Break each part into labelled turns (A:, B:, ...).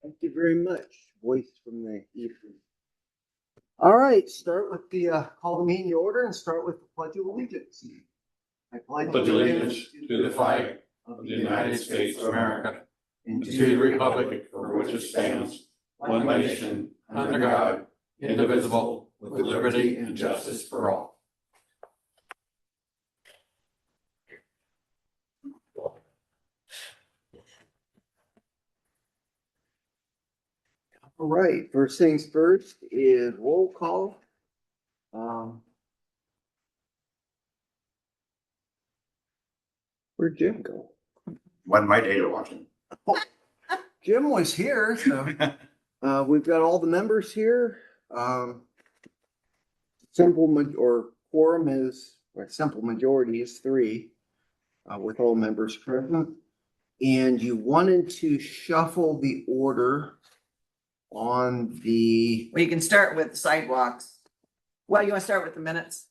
A: Thank you very much. Voice from the evening. All right, start with the call the meeting to order and start with the Pledge of Allegiance. I
B: pledge allegiance to the flag of the United States of America and to the republic for which it stands, one nation, under God, indivisible, with liberty and justice for all.
A: All right, first things first is roll call. Where'd Jim go?
B: When my data watching.
A: Jim was here, so we've got all the members here. Quorum is, or simple majority is 3, with all members present. And you wanted to shuffle the order on the.
C: Well, you can start with sidewalks. Well, you want to start with the minutes?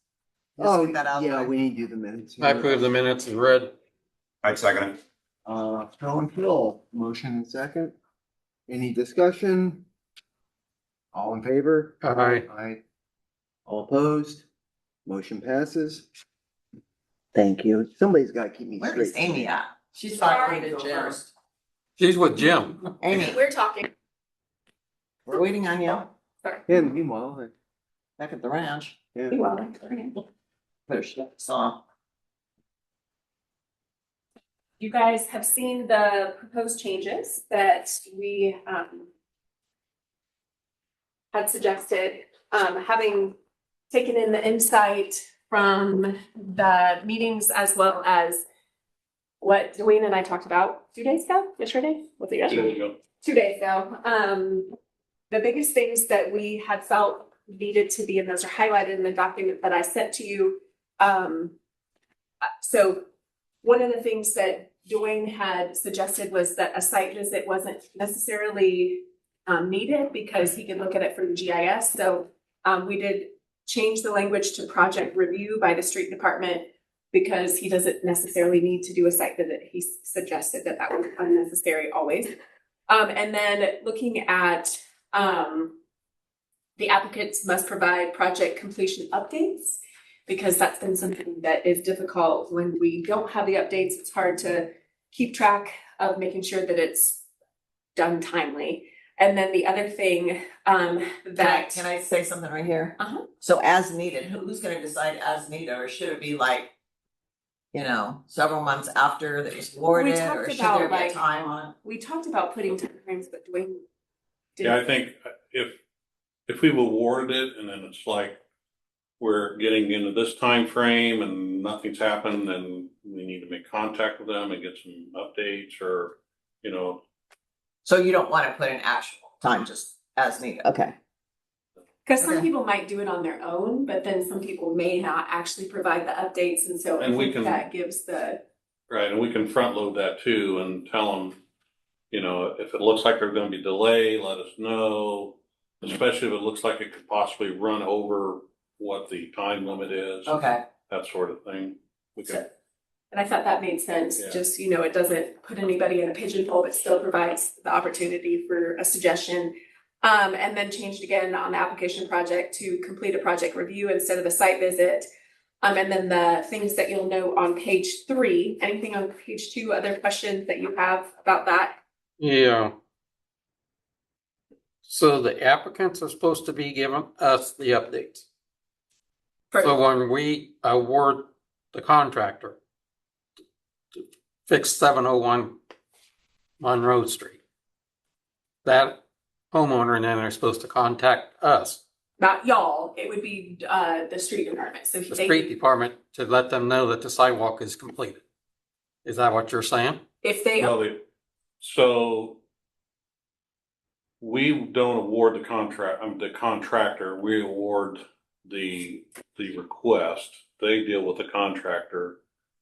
C: Just
A: Oh,
C: get that out of the
A: yeah,
C: way.
A: we need to do the minutes.
D: I approve the minutes as read.
B: I'd second it.
A: Phil and Phil, motion and second. Any discussion? All in favor?
D: Aye.
A: Aye. All opposed? Motion passes. Thank you. Somebody's got to keep me
C: Where
A: straight.
C: is Amy at? She's talking to Jim.
D: She's with Jim.
C: Amy,
E: We're talking.
C: we're waiting on you
E: Sorry.
A: And meanwhile,
C: back at the ranch.
A: yeah.
C: There she saw.
E: You guys have seen the proposed changes that we had suggested, having taken in the insight from the meetings as well as what Dwayne and I talked about 2 days ago, yesterday, was it yesterday? 2 days ago. The biggest things that we had felt needed to be, and those are highlighted in the document that I sent to you. So one of the things that Dwayne had suggested was that a site visit wasn't necessarily needed because he could look at it from GIS. So we did change the language to project review by the street department because he doesn't necessarily need to do a site visit. He suggested that that was unnecessary always. And then looking at the applicants must provide project completion updates, because that's been something that is difficult when we don't have the updates. It's hard to keep track of making sure that it's done timely. And then the other thing that
C: Can I say something right here?
E: Uh-huh.
C: So as needed, who's gonna decide as needed, or should it be like, several month after that was awarded,
E: talked
C: or should
E: about,
C: there be a
E: like,
C: time on it?
E: we talked about putting timeframes, but Dwayne didn't.
B: Yeah, I think if we've awarded it and then it's like we're getting into this time frame and nothing's happened, then we need to make contact with them and get some updates or,
C: So you don't want to put an actual time, just as needed, okay.
E: Because some
C: Okay.
E: people might do it on their own, but then some people may not actually provide the updates, and so I
B: And we
E: think
B: can-
E: that gives the.
B: right, and we can front load that too and tell them, if it looks like there's gonna be delay, let us know. Especially if it looks like it could possibly run over what the time limit is,
C: Okay,
B: that sort of thing. We can,
E: And I thought that made sense,
B: Yeah.
E: just, it doesn't put anybody in a pigeonhole, but still provides the opportunity for a suggestion. And then changed again on the application project to complete a project review instead of a site visit. And then the things that you'll know on page 3, anything on page 2, other questions that you have about that?
D: Yeah. So the applicants are supposed to be giving us the updates. So when we award the contractor to fix 701 Monroe Street, that homeowner and then are supposed to contact us,
E: Not y'all, it would be the street department, so
D: the street department, to let them know that the sidewalk is completed. Is that what you're saying?
E: if they,
B: so we don't award the contractor, we award the request. They deal with the contractor.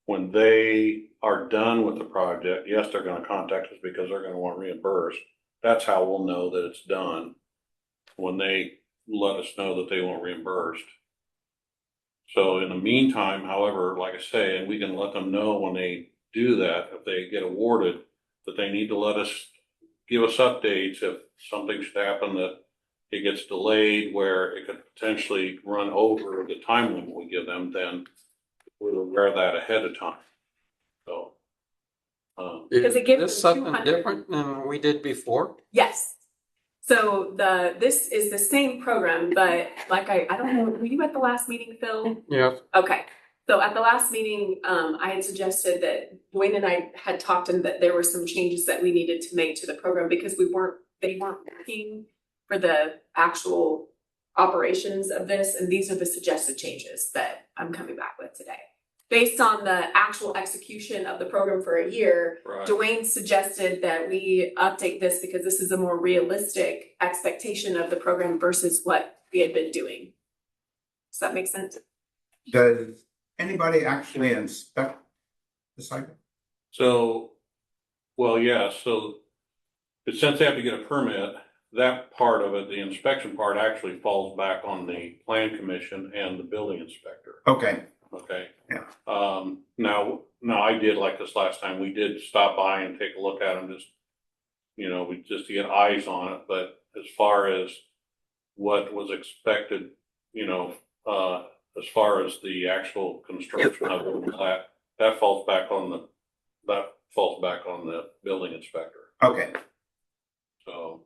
B: When they are done with the project, yes, they're gonna contact us because they're gonna want reimbursed. That's how we'll know that it's done, when they let us know that they want reimbursed. So in the meantime, however, like I say, and we can let them know when they do that, if they get awarded, that they need to let us give us updates if something should happen that it gets delayed where it could potentially run over the time limit we give them, then we're aware of that ahead of time. So.
E: Because
D: Is
E: it gives
D: this
E: them
D: something
E: 200.
D: different than we did before?
E: Yes. So this is the same program, but like I don't know, were you at the last meeting, Phil?
D: Yes.
E: Okay, so at the last meeting, I had suggested that Dwayne and I had talked and that there were some changes that we needed to make to the program because they weren't working for the actual operations of this, and these are the suggested changes that I'm coming back with today. Based on the actual execution of the program for a year,
B: Right.
E: Dwayne suggested that we update this because this is a more realistic expectation of the program versus what we had been doing. Does that make sense?
F: Does anybody actually inspect the site?
B: So, well, yeah, so but since they have to get a permit, that part of it, the inspection part actually falls back on the plan commission and the building inspector.
F: Okay,
B: Okay.
F: Yeah.
B: Now I did like this last time, we did stop by and take a look at them, just, just to get eyes on it, but as far as what was expected, as far as the actual construction of it, that falls back on the building inspector,
F: okay,
B: so,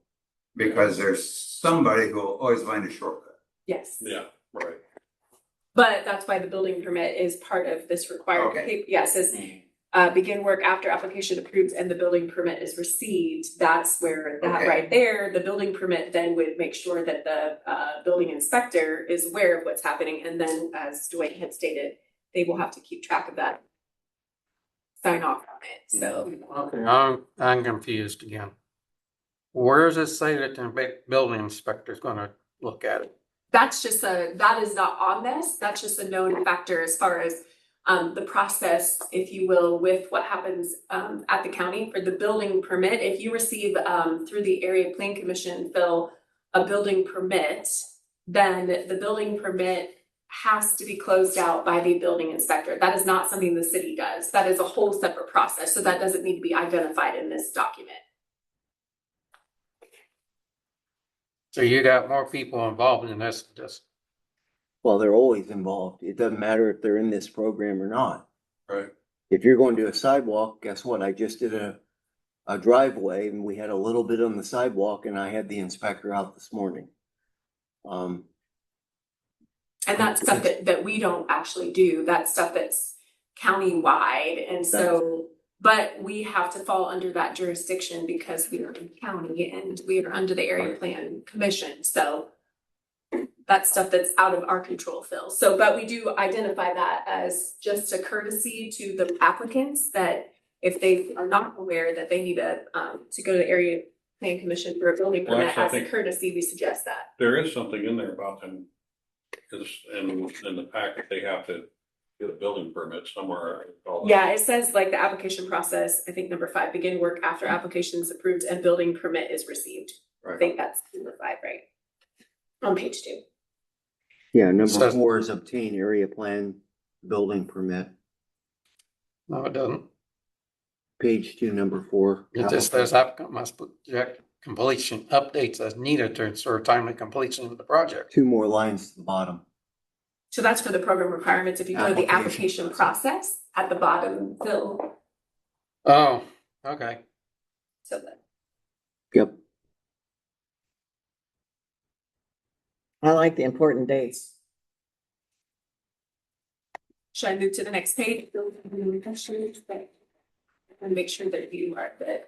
F: because there's somebody who will always find a shortcut.
E: Yes.
B: yeah, right.
E: But that's why the building permit is part of this required.
F: Okay.
E: Yeah, it says, begin work after application approved and the building permit is received. That's where that
F: Okay.
E: right there, the building permit then would make sure that the building inspector is aware of what's happening. And then as Dwayne had stated, they will have to keep track of that. Sign off on it, so.
D: Okay, I'm confused again. Where does it say that the building inspector is gonna look at it?
E: That is not on this, that's just a known factor as far as the process, if you will, with what happens at the county for the building permit. If you receive through the area plan commission, Phil, a building permit, then the building permit has to be closed out by the building inspector. That is not something the city does. That is a whole separate process, so that doesn't need to be identified in this document.
D: So you got more people involved in this,
A: Well, they're always involved. It doesn't matter if they're in this program or not.
B: Right.
A: If you're going to do a sidewalk, guess what? I just did a driveway and we had a little bit on the sidewalk and I had the inspector out this morning.
E: And that's stuff that we don't actually do. That's stuff that's county-wide, and so, but we have to fall under that jurisdiction because we are in county and we are under the area plan commission, so that's stuff that's out of our control, Phil. So, but we do identify that as just a courtesy to the applicants, that if they are not aware that they need to go to the area plan commission for a building
B: Well,
E: permit,
B: actually, I
E: as a
B: think
E: courtesy, we suggest that.
B: There is something in there about them, because in the packet, they have to get a building permit somewhere.
E: Yeah, it says like the application process, I think number 5, begin work after application is approved and building permit is received. I
B: Right.
E: think that's number 5, right? On page 2.
A: Yeah, number
D: Says-
A: 4 is obtain area plan building permit.
D: no, it doesn't.
A: Page 2, number 4.
D: It just says applicant must project completion updates as needed to ensure timely completion of the project.
A: 2 more lines to the bottom.
E: So that's for the program requirements. If you go to the
A: Application
E: application process at the bottom, Phil,
D: Oh, okay.
E: so that.
A: Yep.
C: I like the important dates.
E: Should I move to the next page? Phil, do you have any questions? And make sure that you are good.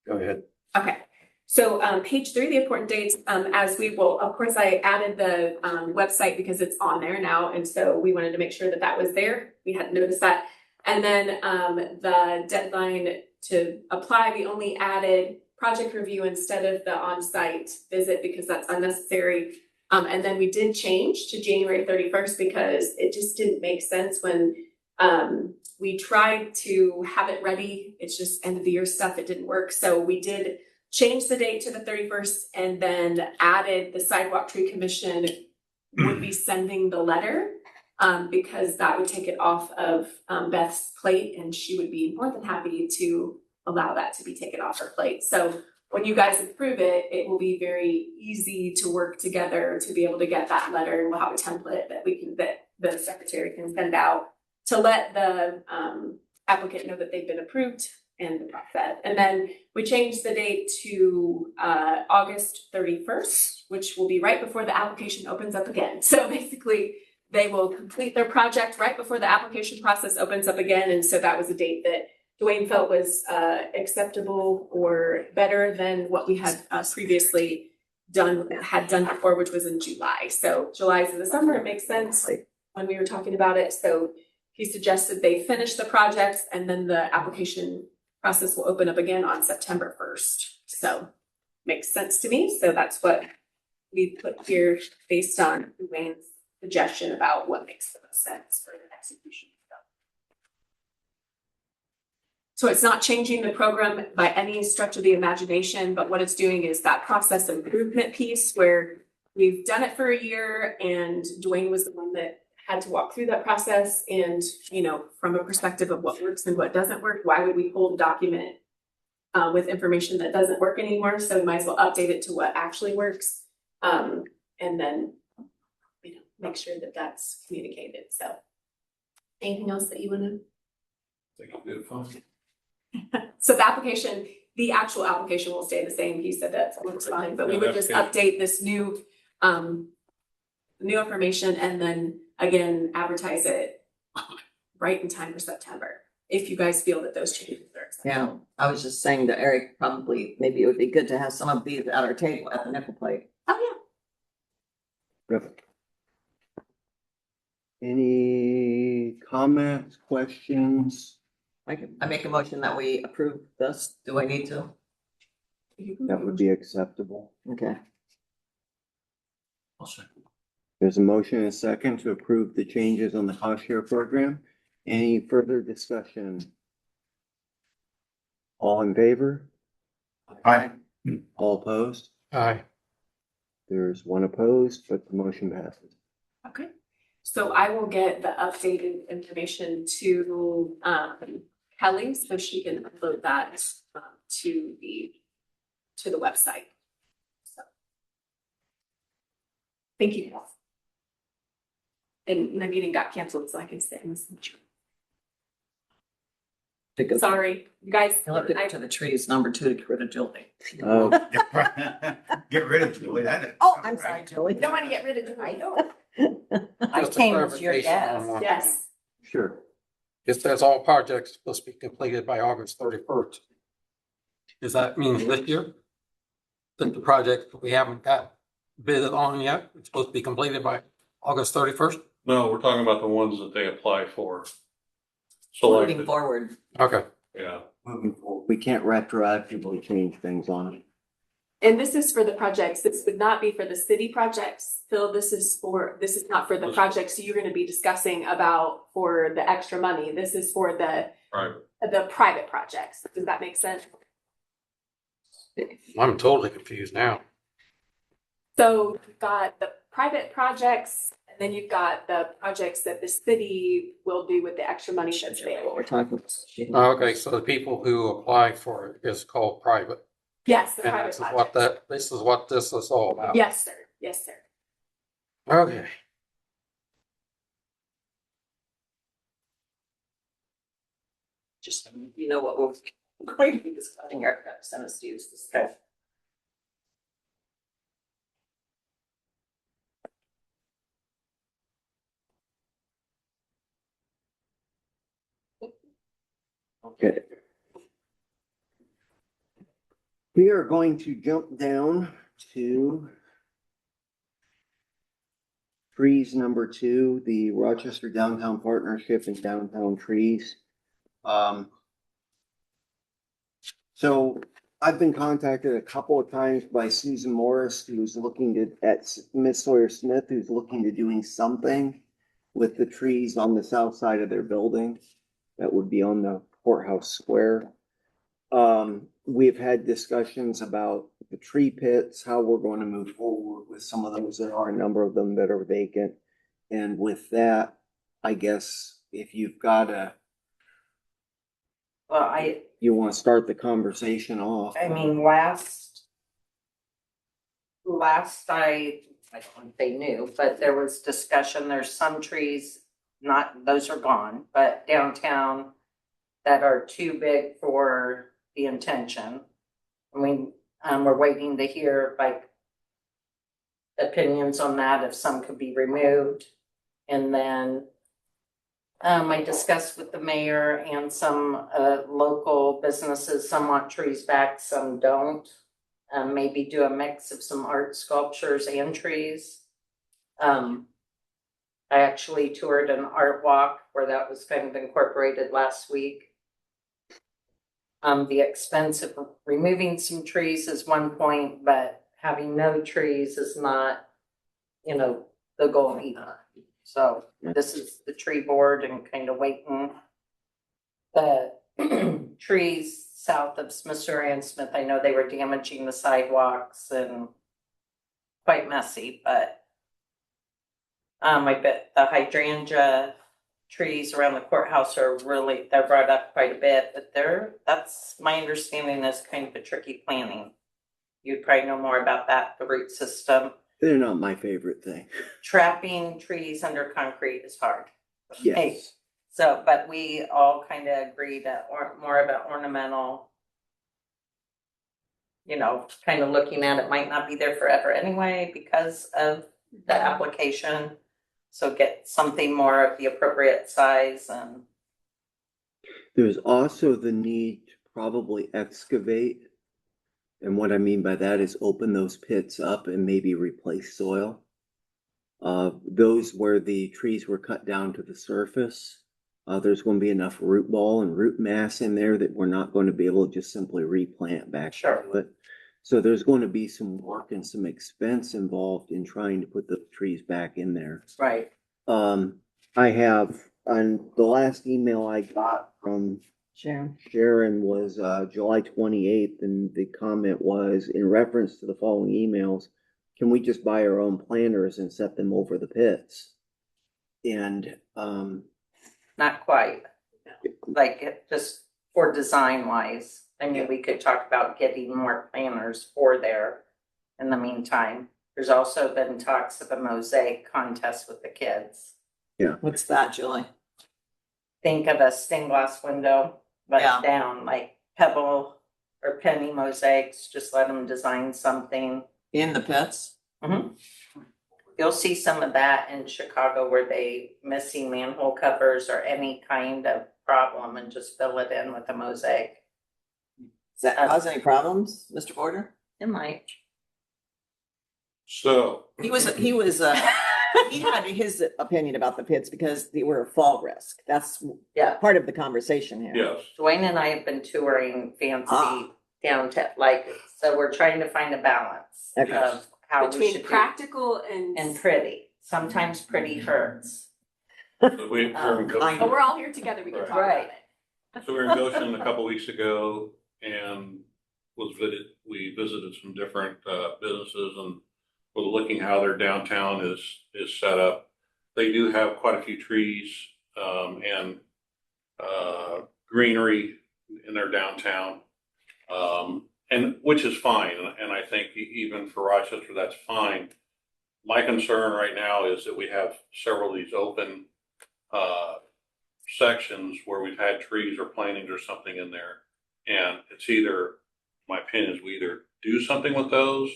D: Go ahead.
E: Okay, so page 3, the important dates, as we will, of course, I added the website because it's on there now, and so we wanted to make sure that that was there. We hadn't noticed that. And then the deadline to apply, we only added project review instead of the on-site visit because that's unnecessary. And then we did change to January 31st because it just didn't make sense when we tried to have it ready. It's just end of the year stuff. It didn't work. So we did change the date to the 31st and then added the Sidewalk Tree Commission would be sending the letter because that would take it off of Beth's plate and she would be more than happy to allow that to be taken off her plate. So when you guys approve it, it will be very easy to work together to be able to get that letter, and we'll have a template that the secretary can send out to let the applicant know that they've been approved and the process. And then we changed the date to August 31st, which will be right before the application opens up again. So basically, they will complete their project right before the application process opens up again. And so that was a date that Dwayne felt was acceptable or better than what we had previously done before, which was in July. So July is in the summer, it makes sense when we were talking about it. So he suggested they finish the project and then the application process will open up again on September 1st. So makes sense to me. So that's what we put here based on Dwayne's suggestion about what makes the most sense for the execution. So it's not changing the program by any stretch of the imagination, but what it's doing is that process improvement piece where we've done it for a year and Dwayne was the one that had to walk through that process. And, you know, from a perspective of what works and what doesn't work, why would we hold a document with information that doesn't work anymore? So we might as well update it to what actually works. And then, you know, make sure that that's communicated. So anything else that you want to?
B: Think I'll do it fine.
E: So the actual application will stay the same. He said that looks fine, but we would just update this new information and then again, advertise it right in time for September. If you guys feel that those changes are acceptable.
C: Yeah, I was just saying to Eric, probably, maybe it would be good to have some of these at our table at the nickel plate.
E: Oh,
A: Perfect. Any comments, questions?
C: I make a motion that we approve this. Do I need to?
E: yeah.
A: That would be acceptable.
C: Okay.
B: I'll second.
A: There's a motion and a second to approve the changes on the cost share program. Any further discussion? All in favor?
F: Aye.
A: All opposed?
D: Aye.
A: There's one opposed, but the motion passes.
E: Okay. So I will get the updated information to Kelly so she can upload that to the website. So thank you. And my meeting got canceled, so I can stay in this. Sorry, you guys.
C: I left it to the trees, number 2, to get rid of Julie.
A: Oh,
F: Get rid of Julie.
C: Oh, I'm sorry, Julie.
E: Don't want to get rid of it. I know.
C: I
D: Just a
C: came as your
D: clarification on
C: guest.
D: one
E: Yes.
D: thing.
A: sure.
D: It says all projects supposed to be completed by August 31st. Does that mean this year? That the project we haven't got bidded on yet, it's supposed to be completed by August 31st?
B: No, we're talking about the ones that they apply for.
C: Moving
B: Selected,
C: forward.
D: Okay.
B: yeah.
A: Moving forward, we can't retroactively change things on it.
E: And this is for the projects. This would not be for the city projects. Phil, this is not for the projects you're gonna be discussing about for the extra money. This is for the private projects. Does that make sense?
D: I'm totally confused now.
E: So you've got the private projects, and then you've got the projects that the city will do with the extra money that's
C: What we're
E: available.
C: talking about.
D: Okay, so the people who apply for it is called private.
E: Yes, the
D: And
E: private
D: this is
E: projects.
D: this is what this is all about.
E: Yes, sir. Yes, sir.
D: Okay.
C: Just, you know what we're going to be discussing here, send us to use this stuff.
A: Okay. We are going to jump down to trees number 2, the Rochester Downtown Partnership and Downtown Trees. So I've been contacted a couple of times by Susan Morris, who's looking at Miss Sawyer Smith, who's looking to doing something with the trees on the south side of their building. That would be on the courthouse square. We've had discussions about the tree pits, how we're going to move forward with some of those. There are a number of them that are vacant. And with that, I guess if you've got
G: Well,
A: You want to start the conversation off?
G: I mean, last I don't know if they knew, but there was discussion, there's some trees, not, those are gone, but downtown that are too big for the intention. I mean, we're waiting to hear like opinions on that, if some could be removed. And then I discussed with the mayor and some local businesses, some want trees back, some don't. Maybe do a mix of some art sculptures and trees. I actually toured an art walk where that was kind of incorporated last week. The expense of removing some trees is one point, but having no trees is not, the goal either. So this is the tree board and kind of waiting. The trees south of Smithsonian Smith, I know they were damaging the sidewalks and quite messy, but I bet the hydrangea trees around the courthouse are they're brought up quite a bit, but that's my understanding is kind of a tricky planning. You'd probably know more about that, the root system.
A: They're not my favorite thing.
G: Trapping trees under concrete is hard.
A: Yes.
G: So, but we all kind of agree that more of an ornamental, kind of looking at it might not be there forever anyway because of the application. So get something more of the appropriate size and.
A: There's also the need to probably excavate. And what I mean by that is open those pits up and maybe replace soil. Those where the trees were cut down to the surface, there's going to be enough root ball and root mass in there that we're not going to be able to just simply replant back to it. So there's going to be some work and some expense involved in trying to put the trees back in there.
G: Right.
A: I have, on the last email I got from Sharon was July 28th, and the comment was in reference to the following emails, can we just buy our own planters and set them over the pits? And
G: not quite. Like just for design wise. I mean, we could talk about getting more planters for there in the meantime. There's also been talks of a mosaic contest with the kids.
A: Yeah.
C: What's that, Julie?
G: Think of a stained glass window, but
C: Yeah.
G: down like pebble or penny mosaics, just let them design something.
C: In the pits?
G: Mm-hmm. You'll see some of that in Chicago where they missing manhole covers or any kind of problem and just fill it in with a mosaic.
C: Does that cause any problems, Mr. Porter?
G: It might.
B: So,
C: He had his opinion about the pits because they were a fall risk. That's part of the conversation here.
B: yes,
G: Dwayne and I have been touring fancy
C: Ah.
G: downtown, so we're trying to find a balance
C: Okay.
G: of how we
E: Between
G: should do
E: practical and.
G: and pretty. Sometimes pretty hurts.
B: so we're in Goshen.
E: But we're all here together, we can talk about
G: Right.
E: it.
B: So we were in Goshen a couple weeks ago and we visited some different businesses and we're looking how their downtown is set up. They do have quite a few trees and greenery in their downtown, and which is fine. And I think even for Rochester, that's fine. My concern right now is that we have several of these open sections where we've had trees or plantings or something in there. And it's either, my opinion is we either do something with those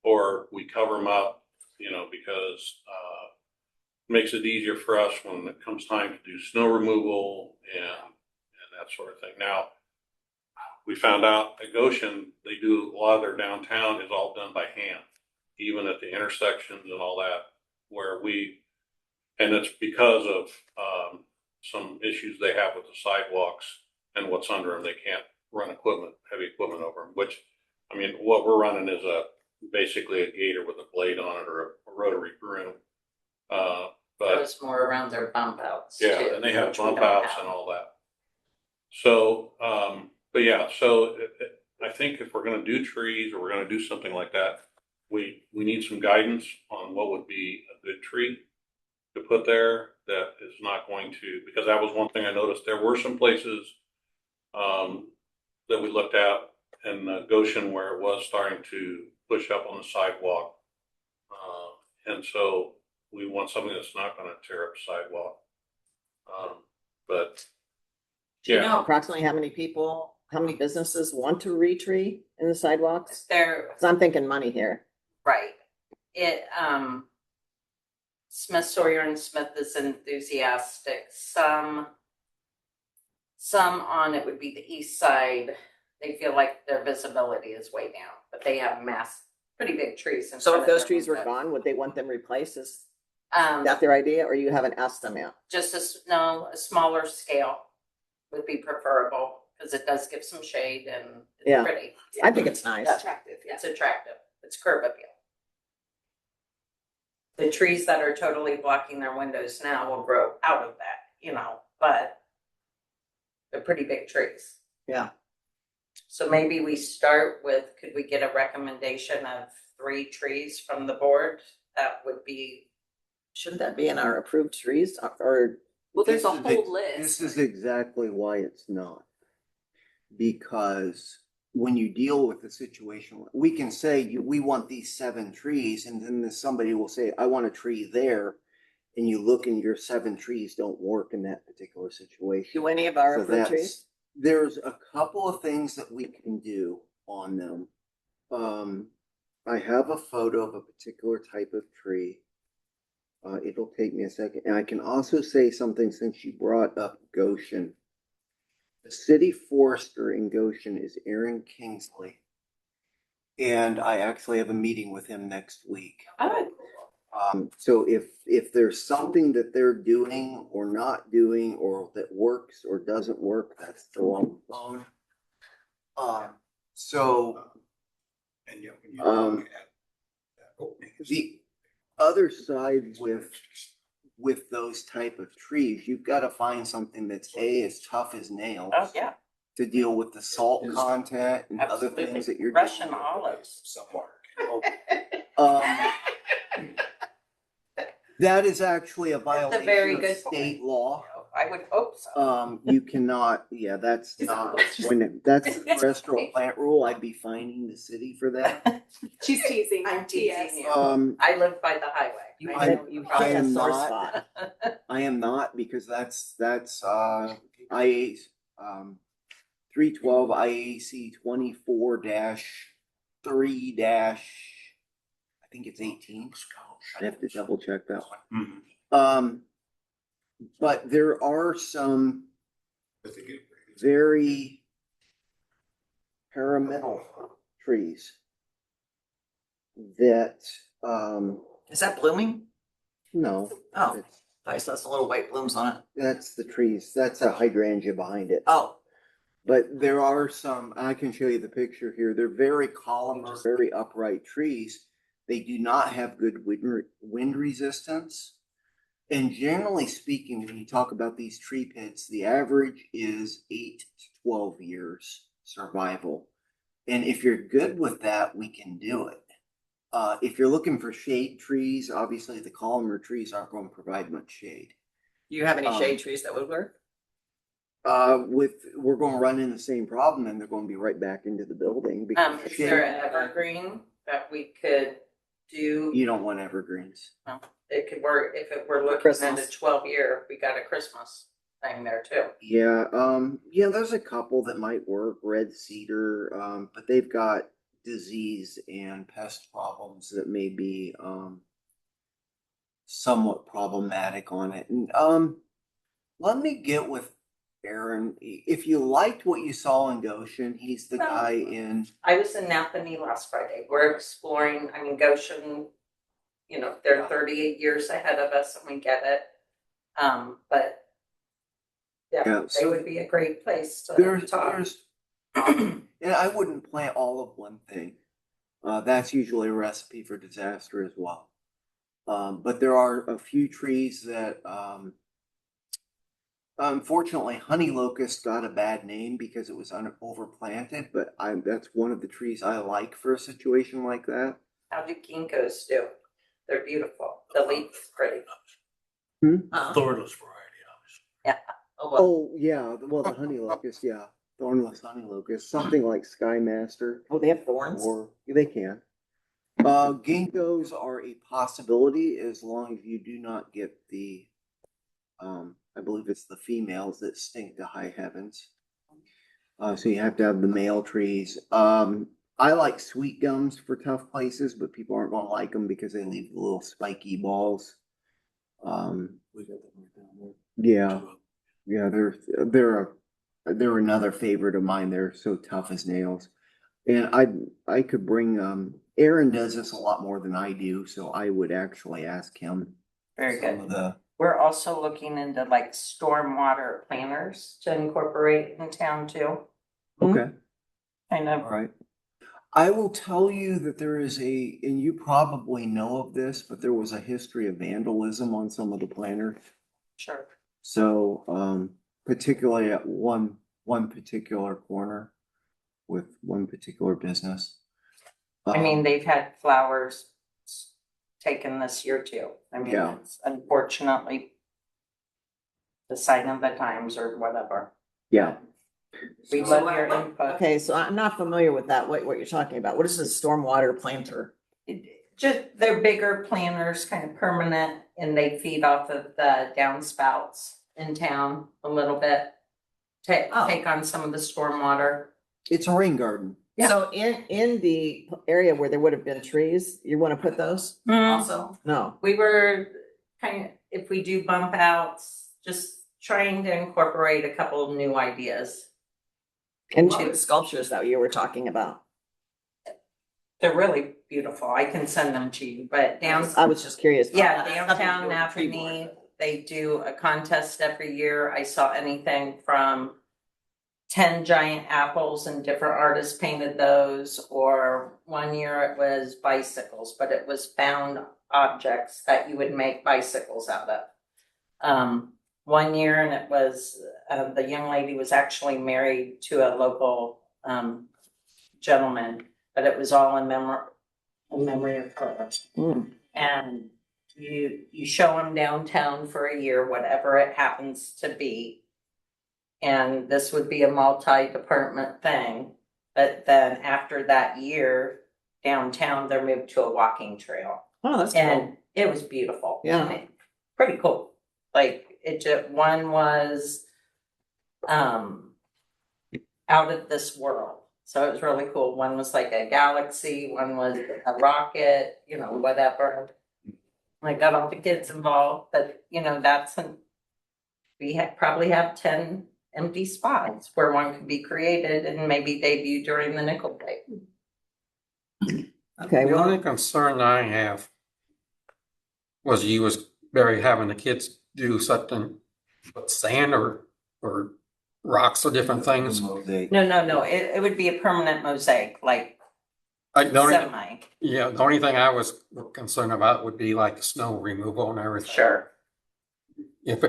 B: or we cover them up, because it makes it easier for us when it comes time to do snow removal and that sort of thing. Now, we found out at Goshen, they do a lot of their downtown is all done by hand, even at the intersections and all that, and it's because of some issues they have with the sidewalks and what's under them. They can't run heavy equipment over them, which, I mean, what we're running is basically a gator with a blade on it or a rotary broom. But
G: Goes more around their bump outs
B: yeah,
G: too,
B: and they have
G: which we
B: bump
G: don't
B: outs
G: have.
B: and all that. So, but yeah, so I think if we're gonna do trees or we're gonna do something like that, we need some guidance on what would be a good tree to put there that is not going to, because that was one thing I noticed. There were some places that we looked at in Goshen where it was starting to push up on the sidewalk. And so we want something that's not gonna tear up the sidewalk. But
C: Do you
B: yeah,
C: know approximately how many people, how many businesses want to retree in the sidewalks?
G: They're,
C: 'Cause I'm thinking money here.
G: right. It, Smith, Sawyer and Smith is enthusiastic. Some on it would be the east side. They feel like their visibility is way down, but they have pretty big trees. in
C: So
G: front
C: if
G: of
C: those
G: their
C: trees were
G: window.
C: gone, would they want them replaced? Is
G: Um,
C: that their idea, or you haven't asked them yet?
G: just a smaller scale would be preferable, because it does give some shade and
C: Yeah.
G: it's pretty.
C: I think it's nice.
E: Attractive, yeah.
G: It's attractive. It's curb appeal. The trees that are totally blocking their windows now will grow out of that, but they're pretty big trees.
C: Yeah.
G: So maybe we start with, could we get a recommendation of 3 trees from the board? That would be,
C: Shouldn't that be in our approved trees or?
E: Well, there's a
A: This is
E: whole
A: This
E: list.
A: is exactly why it's not. Because when you deal with the situation, we can say, we want these 7 trees, and then somebody will say, I want a tree there. And you look and your 7 trees don't work in that particular situation.
C: Do any of our
A: So
C: approved trees?
A: that's, there's a couple of things that we can do on them. I have a photo of a particular type of tree. It'll take me a second. And I can also say something since you brought up Goshen. The city forester in Goshen is Aaron Kingsley. And I actually have a meeting with him next week.
E: Oh,
A: So if there's something that they're doing or not doing, or that works or doesn't work, that's still on the phone. So
F: And yet when you
A: Um,
F: look at that opening,
A: the other side with those type of trees, you've got to find something that's as tough as nails.
G: oh yeah,
A: To deal with the salt content and other
G: absolutely.
A: things that you're.
G: Russian
A: dealing with.
G: olives.
F: somewhere.
A: Um, That is actually a
G: very
A: violation
G: good
A: of state law.
G: I would hope so.
A: You cannot, yeah, that's not, that's the terrestrial plant rule. I'd be fining the city for that.
E: she's teasing.
G: I'm teasing you.
A: Um,
G: I live by the highway.
C: You
G: I know
C: you
G: the
A: I
C: hit a
A: am
C: sore
A: not-
C: spot.
A: I am not, because that's IA, 312 IAC 24-3 I think it's 18. I'd have to double check that one.
F: Mhm.
A: But there are some
F: But they get-
A: very ornamental trees that,
C: Is that blooming?
A: no.
C: Oh,
A: it's-
C: I saw some little white blooms on it.
A: That's the trees, that's a hydrangea behind it.
C: Oh,
A: But there are some, I can show you the picture here, they're very columnar, very upright trees. They do not have good wind resistance. And generally speaking, when you talk about these tree pits, the average is 8 to 12 years survival. And if you're good with that, we can do it. If you're looking for shade trees, obviously the columnar trees aren't going to provide much shade.
C: do you have any
A: Um,
C: shade trees that would work?
A: We're going to run into the same problem, and they're going to be right back into the building. because
G: Is
A: shade-
G: there an evergreen that we could do?
A: You don't want evergreens.
G: It could work if it were looking at a
C: Christmas.
G: 12-year, we got a Christmas thing there too.
A: Yeah, there's a couple that might work, red cedar, but they've got disease and pest problems that may be, somewhat problematic on it. And, let me get with Aaron. If you liked what you saw in Goshen, he's the guy in,
G: I was in Napanee last Friday. We're exploring, Goshen, they're 38 years ahead of us and we get it. But
A: Yeah,
G: yeah, they
A: so
G: would be a great place to
A: there's,
G: talk.
A: and I wouldn't plant all of one thing. That's usually a recipe for disaster as well. But there are a few trees that, unfortunately, honey locust got a bad name because it was overplanted, but that's one of the trees I like for a situation like that.
G: How do ginkgos do? They're beautiful. The leaf's pretty.
C: Huh?
B: Florida's variety, obviously.
C: Oh, well,
A: Oh, yeah, well, the honey locust, yeah. thornless honey locust, something like Sky Master,
C: Oh, they have thorns?
A: or they can. Ginkgos are a possibility as long as you do not get the, I believe it's the females that stink to high heavens. So you have to have the male trees. I like sweet gums for tough places, but people aren't gonna like them because they leave the little spiky balls. Yeah, yeah, they're another favorite of mine. They're so tough as nails. And I could bring, Aaron does this a lot more than I do, so I would actually ask him.
G: Very
A: some
G: good.
A: of the,
G: We're also looking into like stormwater planners to incorporate in town too.
A: okay,
G: Kind
A: all
G: of,
A: right. I will tell you that there is and you probably know of this, but there was a history of vandalism on some of the planners.
G: sure.
A: So, particularly at one particular corner with one particular business.
G: I mean, they've had flowers taken this year too. I mean,
A: Yeah.
G: it's unfortunately the sign of the times or whatever.
A: Yeah,
G: We love your input.
C: Okay, so I'm not familiar with that, what you're talking about. What is a stormwater planter?
G: Just, they're bigger planters, kind of permanent, and they feed off of the downspouts in town a little bit.
C: Oh.
G: Take on some of the stormwater.
A: it's a rain garden.
G: Yeah.
C: So in the area where there would have been trees, you want to put those also? No.
G: We were kind of, if we do bump outs, just trying to incorporate a couple of new ideas.
C: And what were the sculptures that you were talking about?
G: They're really beautiful. I can send them to you, but
C: I was just curious. about
G: yeah,
C: that. Nothing to
G: downtown
C: do with the tree board,
G: Napanee,
C: but-
G: they do a contest every year. I saw anything from 10 giant apples and different artists painted those, or one year it was bicycles, but it was found objects that you would make bicycles out of. One year, and it was, the young lady was actually married to a local, gentleman, but it was all in memory of her.
C: Mm.
G: And you show them downtown for a year, whatever it happens to be. And this would be a multi-department thing, but then after that year, downtown, they're moved to a walking trail.
C: Oh, that's cool.
G: And it was beautiful.
C: Yeah.
G: I mean, pretty cool. Like, it just, one was, out of this world. So it was really cool. One was like a galaxy, one was a rocket, you know, whatever. I got all the kids involved, but you know, we probably have 10 empty spots where one could be created and maybe debut during the nickel day.
C: Okay,
D: The
C: well,
D: only concern I have was you was Barry having the kids do something with sand or rocks or different things.
A: Mosaic.
G: No, it would be a permanent mosaic, like
D: The only,
G: semi,
D: yeah, the only thing I was concerned about would be like the snow removal and everything.
G: sure,
D: If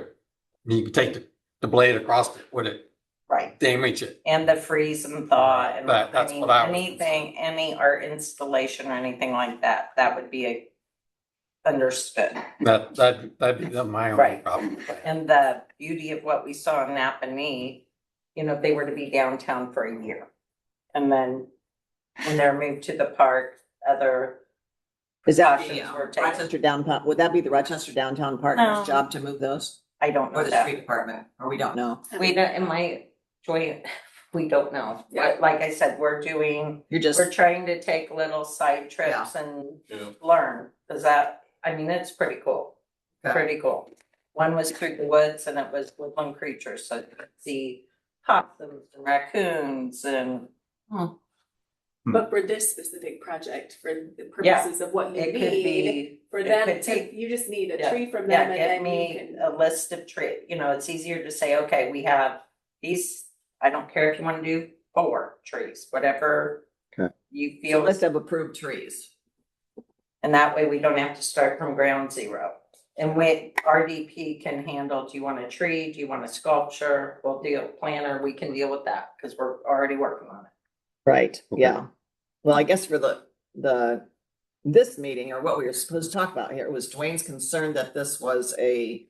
D: you could take the blade across it, would it
G: right.
D: damage it?
G: And the freeze and thaw and
D: That's
G: I mean,
D: what I was
G: anything, any art installation or anything like that, that would be understood.
D: That'd be my only
G: Right.
D: problem.
G: And the beauty of what we saw in Napanee, you know, they were to be downtown for a year. And then when they're moved to the park, other
C: is that the
G: precautions were taken.
C: Rochester downtown, would that be the Rochester Downtown
G: No.
C: Partners job to move those?
G: I don't know
C: Or the
G: that.
C: street department, or we don't know?
G: We don't, in my joy, we don't know.
C: Yeah.
G: But like I said, we're
C: You're
G: trying to take little side trips and
B: Yeah.
G: learn, cause I mean, it's pretty cool.
C: Okay.
G: Pretty cool. One was through the woods and it was woodland creatures, so you could see possums and raccoons and
E: But for this specific project, for the
G: Yeah.
E: purposes of what you
G: it could
E: need,
G: be.
E: for
G: it
E: them
G: could
E: to,
G: take-
E: you just need a
G: Yeah.
E: tree from
G: Yeah,
E: them and
G: give
E: then you
G: me
E: can.
G: a list of tree, you know, it's easier to say, okay, we have these, I don't care if you wanna do 4 trees, whatever.
A: Okay.
G: You
C: a
G: feel,
C: list of approved trees.
G: and that way we don't have to start from ground zero. And what RDP can handle, do you want a tree, do you want a sculpture, we'll do a planner, we can deal with that, cause we're already working on it.
C: Right,
A: Okay.
C: yeah. Well, I guess for this meeting, or what we were supposed to talk about here, was Dwayne's concerned that this was a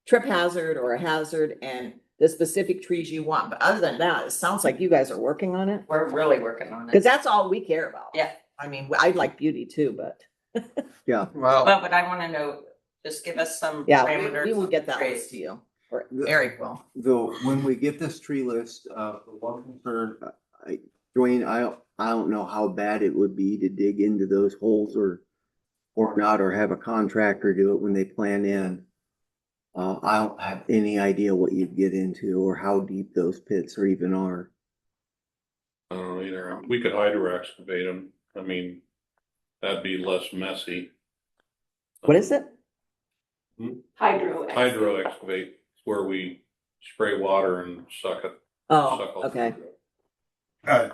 C: trip hazard or a hazard, and the specific trees you want. But other than that, it sounds like you guys are working on it.
G: We're really working on
C: Cause
G: it.
C: that's all we care about.
G: Yeah.
C: I mean, I'd like beauty too, but
A: Yeah,
D: Well,
G: Well, but I wanna know, just give us some
C: yeah,
G: parameters.
C: we will get that
G: on
C: list to
G: trees.
C: you. Or Eric will.
A: though, when we get this tree list, the one concern, Dwayne, I don't know how bad it would be to dig into those holes or not, or have a contractor do it when they plan in. I don't have any idea what you'd get into or how deep those pits or even are.
B: I don't know either. We could hydro excavate them. I mean, that'd be less messy.
C: What is it?
E: Hydro.
B: Hydro excavate, where we spray water and suck it.
C: Oh,
B: suck all
C: okay.
B: through it.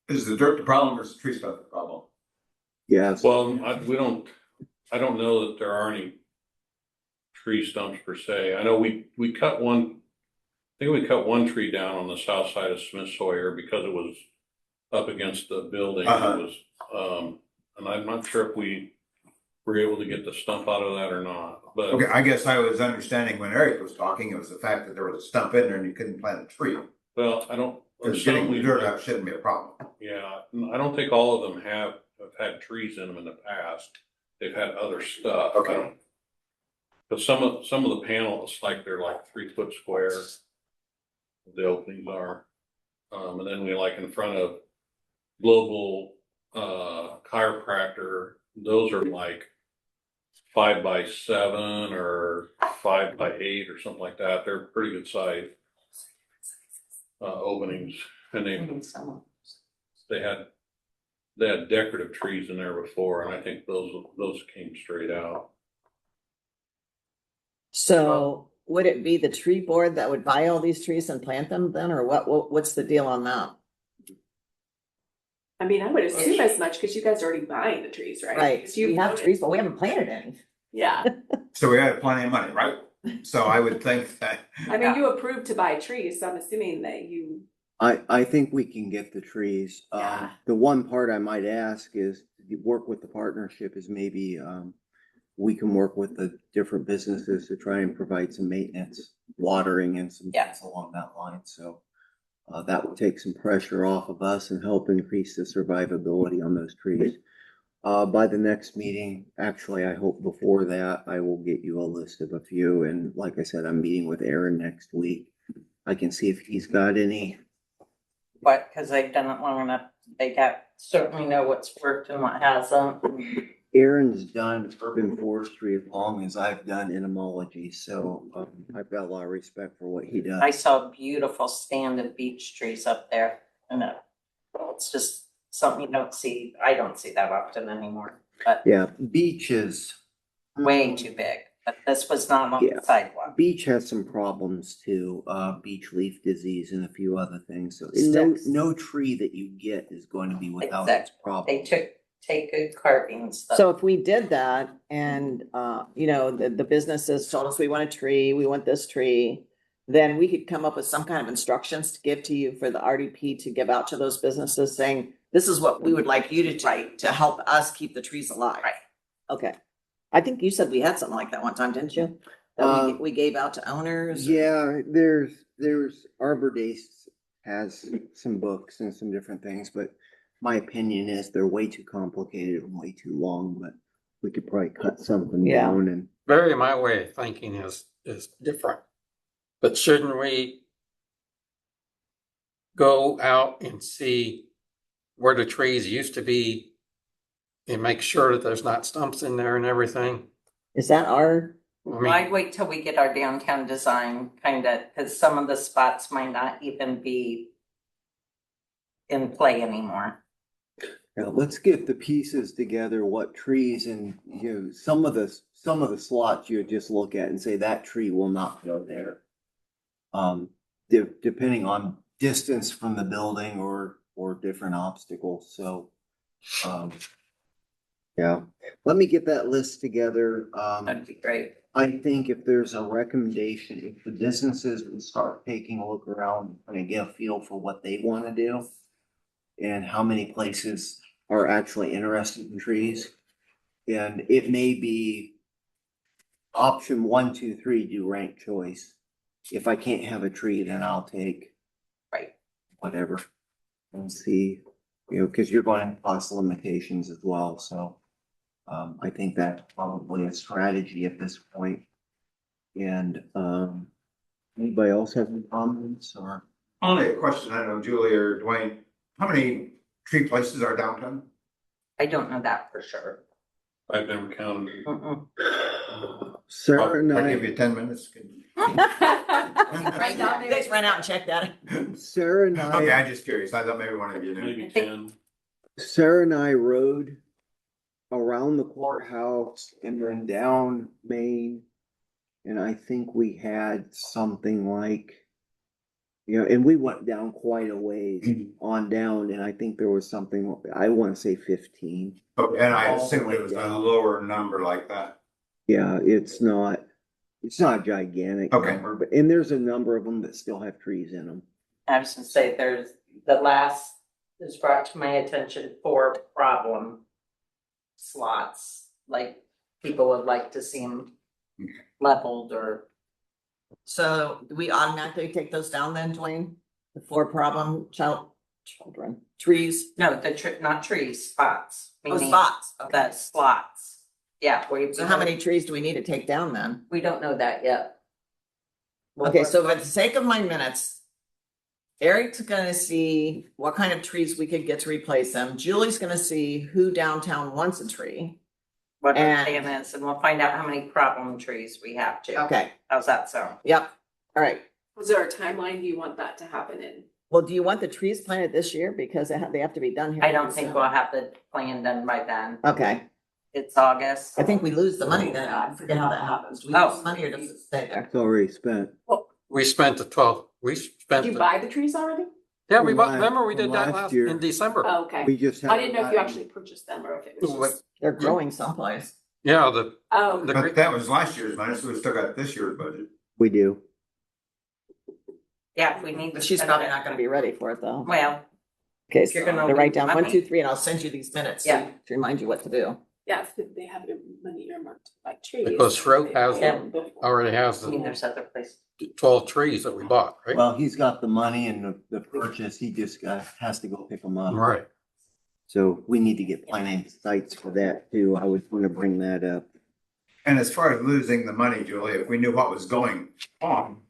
F: Is the dirt the problem or is the tree stuff the problem?
A: Yes.
B: Well, I don't know that there are any tree stumps per se. I know we cut one, I think we cut one tree down on the south side of Smith Sawyer because it was up against the building.
F: Uh-huh.
B: It was, and I'm not sure if we were able to get the stump out of that or not, but.
F: Okay, I guess I was understanding when Eric was talking, it was the fact that there was a stump in there and you couldn't plant a tree.
B: Well, I don't.
F: Because getting the dirt out shouldn't be a problem.
B: Yeah, I don't think all of them have had trees in them in the past. They've had other stuff.
F: Okay.
B: But some of the panels, like they're like 3 foot square. The openings are. And then we like in front of Global Chiropractor, those are like 5 by 7 or 5 by 8 or something like that. They're pretty good size openings, and they had decorative trees in there before, and I think those came straight out.
C: So would it be the tree board that would buy all these trees and plant them then, or what's the deal on that?
E: I mean, I would assume as much because you guys are already buying the trees, right?
C: Right,
E: 'Cause
C: you have
E: voted-
C: trees, but we haven't planted any.
E: Yeah,
F: So we had plenty of money, right? So I would think that.
E: I mean, you approved to buy trees, so I'm assuming that you,
A: I think we can get the trees.
E: Yeah.
A: The one part I might ask is, you work with the partnership is maybe, we can work with the different businesses to try and provide some maintenance, watering and some
G: Yeah.
A: things along that line, so. That would take some pressure off of us and help increase the survivability on those trees. By the next meeting, actually, I hope before that, I will get you a list of a few, and like I said, I'm meeting with Aaron next week. I can see if he's got any.
G: But, cause they've done it long enough, they certainly know what's worked and what hasn't.
A: Aaron's done urban forestry as long as I've done entomology, so I've got a lot of respect for what he does.
G: I saw a beautiful stand of beech trees up there, and it's just something you don't see, I don't see that often anymore, but
A: Yeah, beaches.
G: way too big. But this was not on
A: Yeah.
G: the sidewalk.
A: Beach has some problems too, beach leaf disease and a few other things, so
G: Sticks.
A: no tree that you get is going to be without its
G: Exactly. They
A: problem.
G: take good carvings.
C: So if we did that and, you know, the businesses told us we want a tree, we want this tree, then we could come up with some kind of instructions to give to you for the RDP to give out to those businesses saying, this is what we would like you to do to help us keep the trees alive.
G: Right.
C: Okay. I think you said we had something like that one time, didn't you? That we gave out to owners?
A: Yeah, there's Arbor Days has some books and some different things, but my opinion is they're way too complicated and way too long, but we could probably cut something
C: Yeah.
A: down and.
D: very my way of thinking is different. But shouldn't we go out and see where the trees used to be and make sure that there's not stumps in there and everything?
C: Is that our,
D: I
G: Well, I'd
D: mean,
G: wait till we get our downtown design kinda, cause some of the spots might not even be in play anymore.
A: Yeah, let's get the pieces together, what trees and, you know, some of the slots you just look at and say that tree will not go there. Depending on distance from the building or different obstacles, so. Yeah, let me get that list together.
G: That'd be great.
A: I think if there's a recommendation, if the businesses would start taking a look around and get a feel for what they want to do and how many places are actually interested in trees. And it may be option 1, 2, 3, do ranked choice. if I can't have a tree, then I'll take.
G: Right.
A: Whatever. And see, cause you're going to have cost limitations as well, so. I think that's probably a strategy at this point. And, anybody else have any comments or?
F: Only a question, I know Julie or Dwayne, how many tree places are downtown?
G: I don't know that for sure.
B: I've never counted.
G: Mm-mm.
A: Sarah and
F: I give
A: I,
F: you 10 minutes.
E: Right down
C: You
E: there.
C: guys ran out and checked that.
A: Sarah and
F: Okay,
A: I,
F: I'm just curious. I thought maybe one of you knew.
B: Maybe 10.
A: Sarah and I rode around the courthouse and then down Main. And I think we had something like, and we went down quite a ways on down, and I think there was something, I want to say 15.
F: Okay, and I
A: All the
F: assumed
A: way
F: it was a
A: down.
F: lower number like that.
A: Yeah, it's not a gigantic
F: Okay.
A: number, but, and there's a number of them that still have trees in them.
G: I was gonna say, there's, the last is brought to my attention 4 problem slots, like people would like to see them leveled or.
C: So do we automatically take those down then, Dwayne? The 4 problem children, trees,
G: No, not trees, spots.
C: oh,
G: meaning
C: spots. Okay.
G: That slots. Yeah, where
C: So how many trees do we need to take down then?
G: We don't know that yet.
C: Okay, so for the sake of my minutes, Eric's gonna see what kind of trees we could get to replace them. Julie's gonna see who downtown wants a tree.
G: What our
C: and-
G: plan is, and we'll find out how many problem trees we have to.
C: Okay,
G: How's that sound?
C: yep, all right.
E: Was there a timeline you want that to happen in?
C: Well, do you want the trees planted this year? Because they have to be done here.
G: I don't think we'll have the plan done by then.
C: Okay,
G: It's August.
C: I think we lose the money then. I forget how that happens. Do we lose the money or does it stay there?
A: It's already spent.
D: We spent the 12, we spent.
E: Did you
D: the-
E: buy the trees already?
D: Yeah, we bought,
A: Last-
D: remember we did that
A: last
D: last,
A: year.
D: in December.
E: Oh, okay.
A: We just.
E: I didn't know if you
A: haven't
E: actually purchased them or if it was
D: What-
E: just,
C: They're growing someplace.
D: Yeah, the,
E: oh,
D: the,
F: But that was last year's money, so we still got this year's budget.
A: We do.
G: Yeah, if we need to.
C: But she's
G: spend
C: probably
G: it.
C: not gonna be ready for it though.
G: Well,
C: Okay, so
G: you're
C: I'm
G: gonna
C: gonna write
G: lose
C: down
G: money.
C: 1, 2, 3, and I'll send you these minutes.
G: Yeah.
C: To remind you what to do.
E: yeah, if they have their money earmarked like trees.
D: Because Schroep has
G: them
D: already has
G: I mean,
D: the
G: there's other places.
D: 12 trees that we bought, right?
A: Well, he's got the money and the purchase. He just has to go pick them up.
D: Right.
A: So we need to get planning sites for that too. I was going to bring that up.
F: And as far as losing the money, Julie, if we knew what was going on,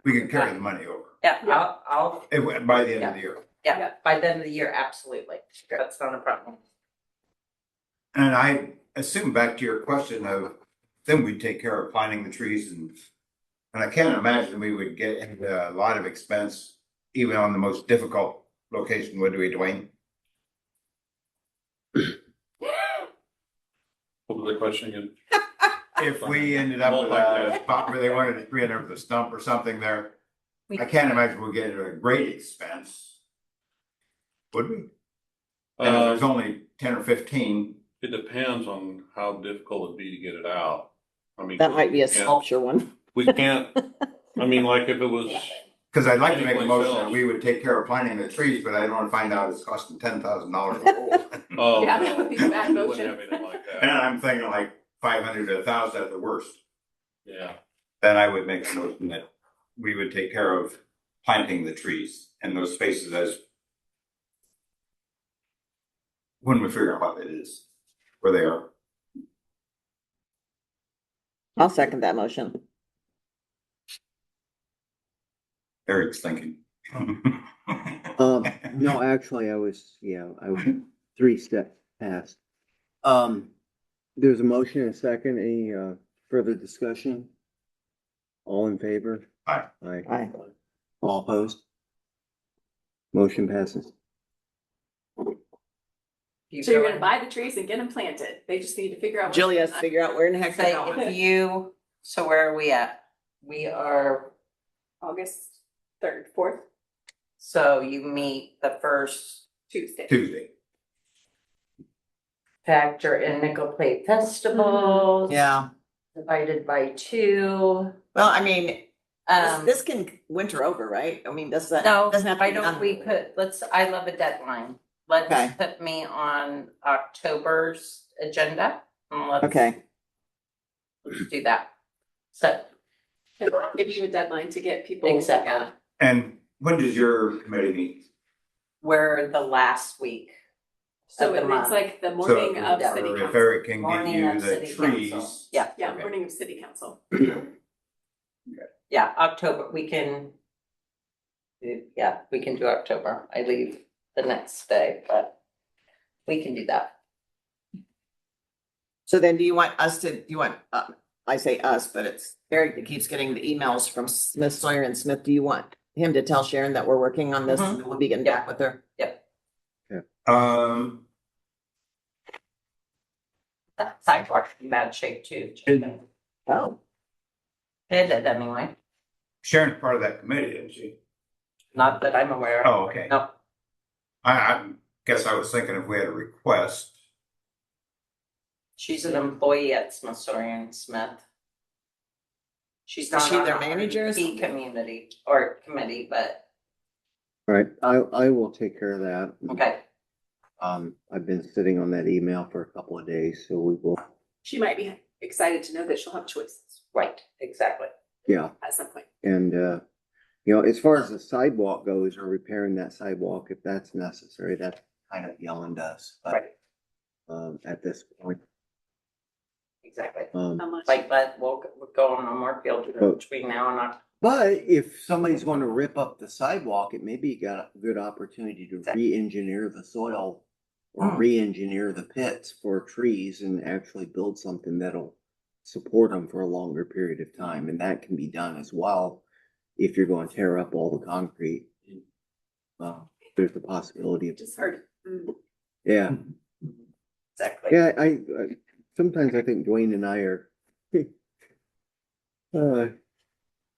F: we could carry the money over.
G: Yeah,
E: Yeah.
G: I'll,
F: It went by the end of the year.
G: yeah, by the end of the year, absolutely. That's not a problem.
F: And I assume back to your question of, then we'd take care of planting the trees and I can't imagine we would get into a lot of expense, even on the most difficult location, would we, Dwayne?
B: What was the question again?
F: If we ended up with a spot where they wanted a tree under the stump or something there, I can't imagine we'll get into a great expense. Would we? And if there's only 10 or 15,
B: It depends on how difficult it'd be to get it out. I mean.
C: That might be a
B: we can't-
C: sculpture one.
B: We can't, I mean, like if it was,
F: because I'd like to make a
B: Anyplace
F: motion that
B: else.
F: we would take care of planting the trees, but I don't want to find out it's costing $10,000 a hole.
B: oh,
E: Yeah,
B: no,
E: that would be a bad
B: we wouldn't
E: motion.
B: have anything like
F: And
B: that.
F: I'm thinking like 500 to 1,000 at the worst.
B: Yeah,
F: Then I would make a motion that we would take care of planting the trees in those spaces as when we figure out what it is, where they are.
C: I'll second that motion.
F: Eric's thinking.
A: No, actually, I was 3 steps past. There's a motion and a second. Any, further discussion? All in favor?
F: Aye.
A: Aye.
C: Aye.
A: All opposed? Motion passes.
E: So you're gonna buy the trees and get them planted. They just need to figure out.
C: Julie has to figure out where in the heck they're
G: Say
C: going.
G: if you, so where are we at? We are,
E: August 3rd, 4th,
G: so you meet the first
E: Tuesday.
F: Tuesday.
G: factor in Nickel Plate Festival.
C: Yeah,
G: Divided by 2.
C: well, I mean,
G: Um,
C: this can winter over, right? I mean, does that?
G: no,
C: doesn't have to
G: why
C: be
G: don't
C: done.
G: we put, I love a deadline.
C: Okay.
G: Let's put me on October's agenda. And let's
C: Okay,
G: do that. So
E: Gives you a deadline to get people.
G: Exactly.
E: Yeah.
F: And when does your committee meet?
G: We're the last week.
E: So
G: of the
E: it's
G: month.
E: like the
F: So
E: morning of
G: yeah.
E: city
F: if
E: council.
F: Eric can get
G: Morning
F: you
G: of
F: the
G: city
F: trees.
G: council. Yeah,
E: Yeah,
F: Okay.
E: morning of city council.
G: yeah, October, we can. Yeah, we can do October. I leave the next day, but we can do that.
C: So then do you want us to, do you want, I say us, but it's Eric that keeps getting the emails from Smith, Sawyer and Smith. Do you want him to tell Sharon that we're working on this
G: Mhm.
C: and we'll be getting back with her?
G: That sidewalk's in bad shape too.
C: Oh.
G: Did it anyway,
F: Sharon's part of that committee, isn't she?
G: not that I'm aware of.
F: Oh, okay.
G: No,
F: I guess I was thinking if we had a request.
G: she's an employee at Smithsonian Smith. She's
C: Is
G: not
C: she
G: on
C: their
G: the
C: manager or
G: RDP
C: something?
G: community or committee, but,
A: All right, I will take care of that.
G: okay,
A: I've been sitting on that email for a couple of days, so we will,
E: She might be excited to know that she'll have choices
G: right, exactly.
A: yeah.
E: at some point.
A: And, you know, as far as the sidewalk goes or repairing that sidewalk, if that's necessary, that's kind of beyond us. But,
G: Right.
A: at this point,
G: Exactly.
E: How much?
G: Like, but we'll go on a more field trip
A: But-
G: between now and October.
A: but if somebody's going to rip up the sidewalk, it may be got a good opportunity to
G: Exactly.
A: re-engineer the soil or
G: Hmm.
A: re-engineer the pits for trees and actually build something that'll support them for a longer period of time. And that can be done as well if you're going to tear up all the concrete. There's the possibility of,
E: Just heard.
A: yeah.
G: Exactly.
A: Yeah, I sometimes I think Dwayne and I are,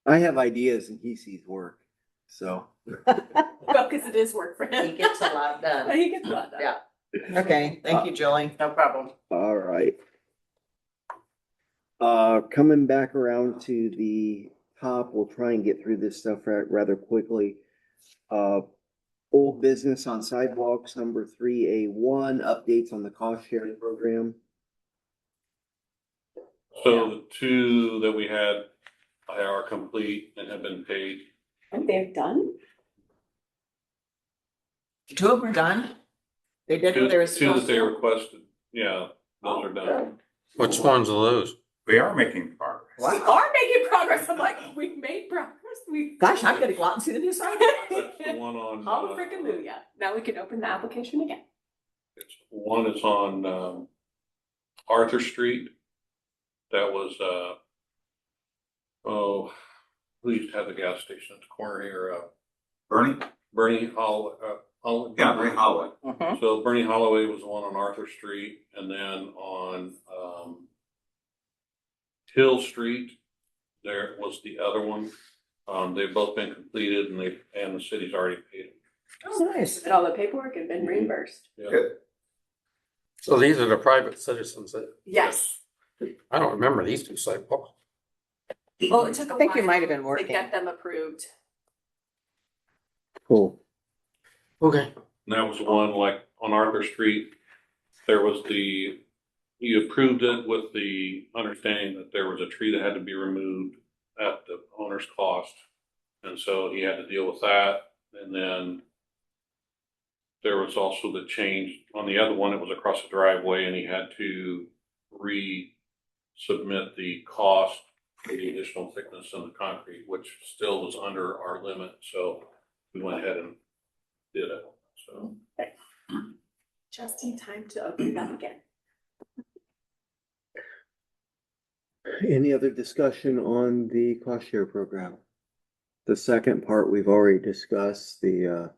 A: I have ideas and he sees work, so.
E: Well, because it is work for him.
G: He gets a lot done.
E: He gets a lot done.
G: Yeah,
C: Okay, thank you, Julie.
G: no problem.
A: All right. Coming back around to the top, we'll try and get through this stuff rather quickly. Old business on sidewalks, number 3A1, updates on the cost sharing program.
B: So the two that we had are complete and have been paid.
E: And they're done?
C: Two of them are done? They did
B: Two
C: what they were
B: that
C: supposed
B: they
C: to?
B: requested, yeah, those are done.
D: Which ones are those?
F: We are making progress.
E: We are making progress. I'm like, we've made progress. We.
C: Gosh, I'm gonna go out and see the new sign.
B: That's the one on.
E: Hallelujah. Now we can open the application again.
B: One is on, Arthur Street. That was, who used to have the gas station at the corner here,
F: Bernie?
B: Bernie Hall,
F: Yeah, Bernie Holloway.
G: Mhm.
B: So Bernie Holloway was the one on Arthur Street, and then on, Hill Street, there was the other one. They've both been completed and the city's already paid.
C: Oh, nice.
E: And all the paperwork had been reimbursed.
B: Yeah.
F: Good.
D: So these are the private citizens that,
E: Yes.
D: I don't remember these two sidewalks.
E: Well, it took a while.
C: I think you might have been
E: To
C: working.
E: get them approved.
A: Cool.
D: Okay.
B: And that was one like on Arthur Street, there was you approved it with the understanding that there was a tree that had to be removed at the owner's cost. And so he had to deal with that. And then there was also the change on the other one, it was across the driveway and he had to resubmit the cost for the additional thickness in the concrete, which still was under our limit. So we went ahead and did it, so.
E: Just in time to open it up again.
A: Any other discussion on the cost share program? The second part, we've already discussed the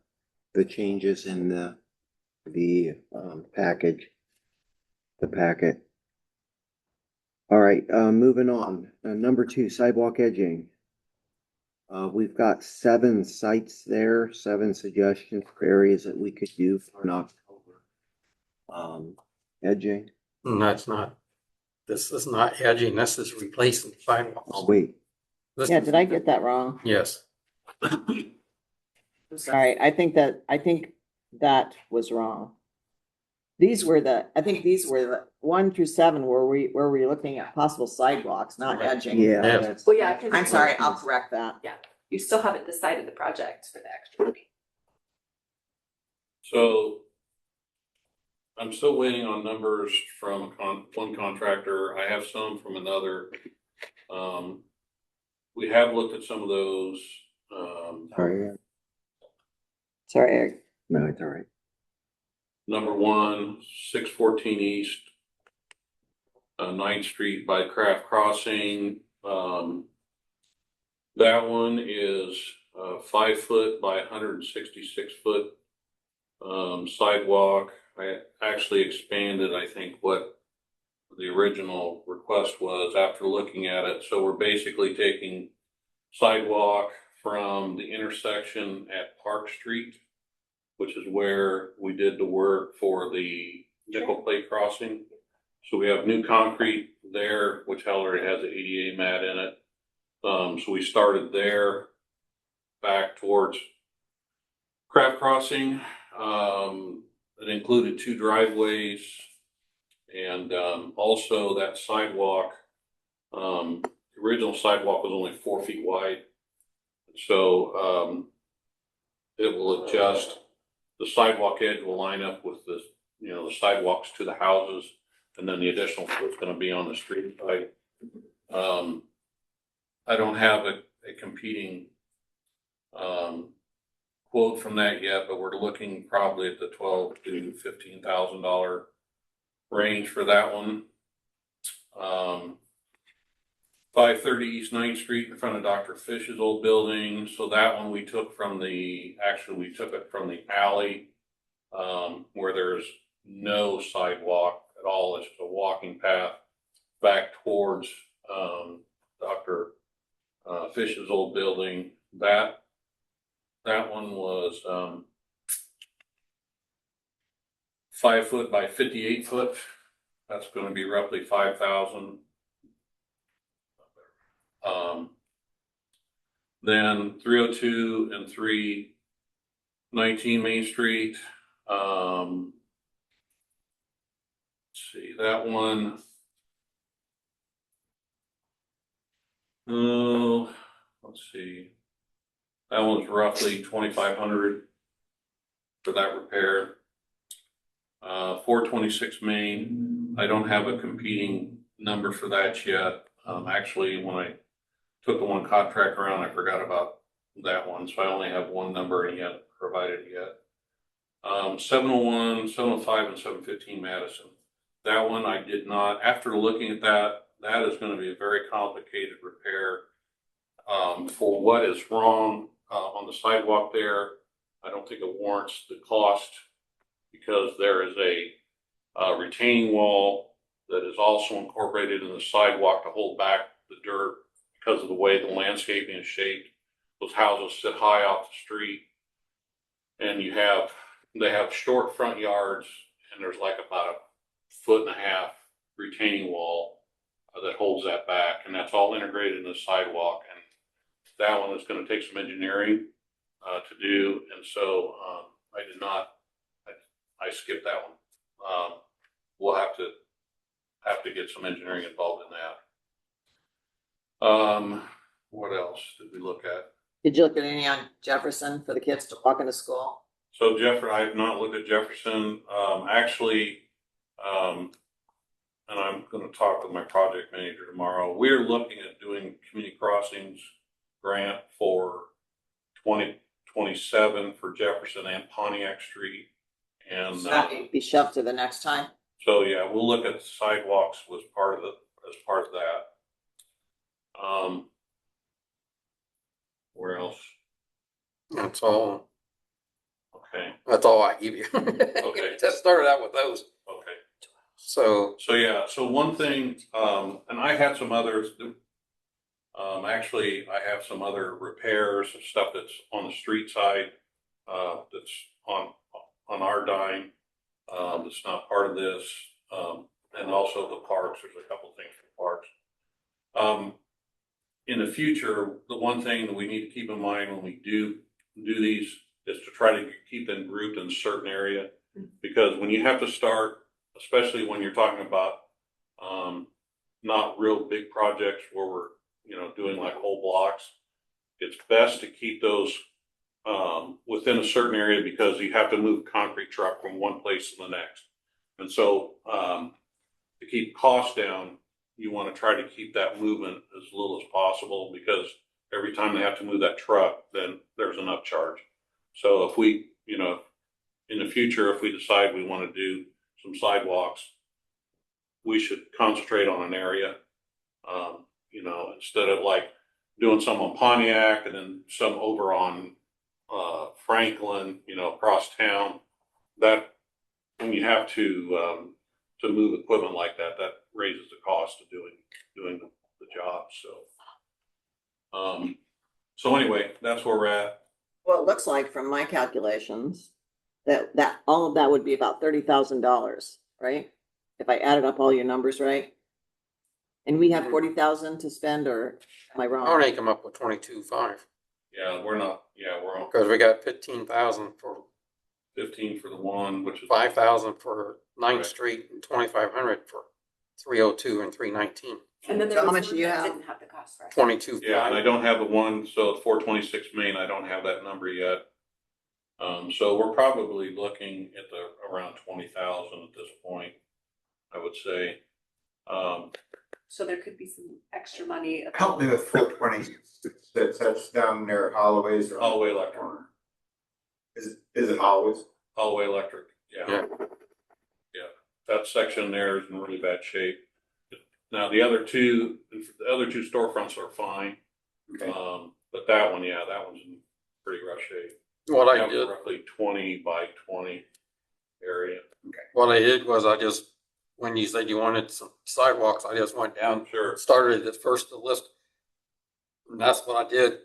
A: changes in the package, the packet. All right, moving on. Number 2, sidewalk edging. We've got 7 sites there, 7 suggestions for areas that we could do for an October edging.
D: And that's not, this is not edging, this is replacing sidewalks.
A: Oh, wait,
D: This
C: Yeah,
D: is-
C: did I get that wrong?
D: Yes.
C: I'm sorry. I think that was wrong. I think these were the 1 through 7 where we're looking at possible sidewalks, not edging.
A: Yeah.
D: Yeah.
A: that's-
E: Well, yeah, 'cause
C: I'm sorry, I'll correct that.
E: you still haven't decided the project for the extra money.
B: So I'm still waiting on numbers from one contractor. I have some from another. We have looked at some of those.
A: Sorry,
C: Sorry, Eric.
A: no, it's all right.
B: Number one, 614 East, 9th Street by Craft Crossing. That one is 5 foot by 166 foot sidewalk. I actually expanded, I think, what the original request was after looking at it. So we're basically taking sidewalk from the intersection at Park Street, which is where we did the work for the nickel plate crossing. So we have new concrete there, which already has the ADA mat in it. So we started there back towards Craft Crossing. It included 2 driveways and also that sidewalk. The original sidewalk was only 4 feet wide. So it will adjust. The sidewalk edge will line up with the sidewalks to the houses, and then the additional foot's going to be on the street side. I don't have a competing quote from that yet, but we're looking probably at the $12,000 to $15,000 range for that one. 530 East 9th Street in front of Dr. Fish's old building. So that one we took from we took it from the alley where there's no sidewalk at all. It's just a walking path back towards Dr. Fish's old building. That one was 5 foot by 58 foot. That's going to be roughly 5,000. Then 302 and 319 Main Street. Let's see, that one. Oh, let's see. That one's roughly 2,500 for that repair. 426 Main. I don't have a competing number for that yet. Actually, when I took the one contract around, I forgot about that one, so I only have one number and he hasn't provided it yet. 701, 705, and 715 Madison. That one I did not. After looking at that, that is going to be a very complicated repair. For what is wrong on the sidewalk there, I don't think it warrants the cost because there is a retaining wall that is also incorporated in the sidewalk to hold back the dirt because of the way the landscaping is shaped. Those houses sit high off the street, and they have short front yards, and there's like about a 1.5 foot retaining wall that holds that back, and that's all integrated in the sidewalk. And that one is going to take some engineering to do, and so I did not. I skipped that one. We'll have to get some engineering involved in that. What else did we look at?
C: Did you look at any on Jefferson for the kids to walk into school?
B: So I have not looked at Jefferson. And I'm going to talk with my project manager tomorrow. We're looking at doing community crossings grant for 2027 for Jefferson and Pontiac Street. And
C: So that may be shoved to the next time.
B: so yeah, we'll look at sidewalks as part of that. Where else?
D: That's all.
B: Okay.
D: That's all I give you.
B: Okay.
D: Just started out with those.
B: Okay.
D: So
B: So one thing, and I had some others. Actually, I have some other repairs and stuff that's on the street side, that's on our dime, that's not part of this, and also the parks. There's a couple things for parks. In the future, the one thing that we need to keep in mind when we do these is to try to keep them grouped in a certain area. Because when you have to start, especially when you're talking about, not real big projects where we're, doing like whole blocks, it's best to keep those, within a certain area because you have to move concrete truck from one place to the next. And so, to keep costs down, you want to try to keep that movement as little as possible because every time they have to move that truck, then there's an upcharge. So if we, in the future, if we decide we want to do some sidewalks, we should concentrate on an area, instead of like doing some on Pontiac and then some over on Franklin, across town. That when you have to move equipment like that, that raises the cost of doing the job. So anyway, that's where we're at.
C: Well, it looks like from my calculations that all of that would be about $30,000, right? If I added up all your numbers right. And we have 40,000 to spend, or am I
D: I
C: wrong?
D: already come up with 22.5
B: Yeah, we're on
D: because we got 15,000 for
B: 15 for the one, which is
D: 5,000 for 9th
B: Right.
D: Street and 2,500 for 302 and 319.
E: And then
C: So
E: there
C: how
E: was
C: much
E: one
C: do you
E: that
C: have?
E: didn't have the cost, right?
D: 22.
B: Yeah, and I don't have the one, so 426 Main, I don't have that number yet. So we're probably looking at around 20,000 at this point, I would say.
E: So there could be some extra money.
F: Help me with 420, that's down near Holloway's or?
B: All-way electric,
F: Is it Holloway's?
B: all-way electric,
D: Yeah.
B: Yeah, that section there is in really bad shape. Now, the other two storefronts are fine.
F: Okay.
B: But that one, that one's in pretty rough shape.
D: What I
B: That was
D: did,
B: roughly 20 by 20 area.
D: was when you said you wanted some sidewalks, I just went down,
B: Sure.
D: started at first the list. And that's what I did.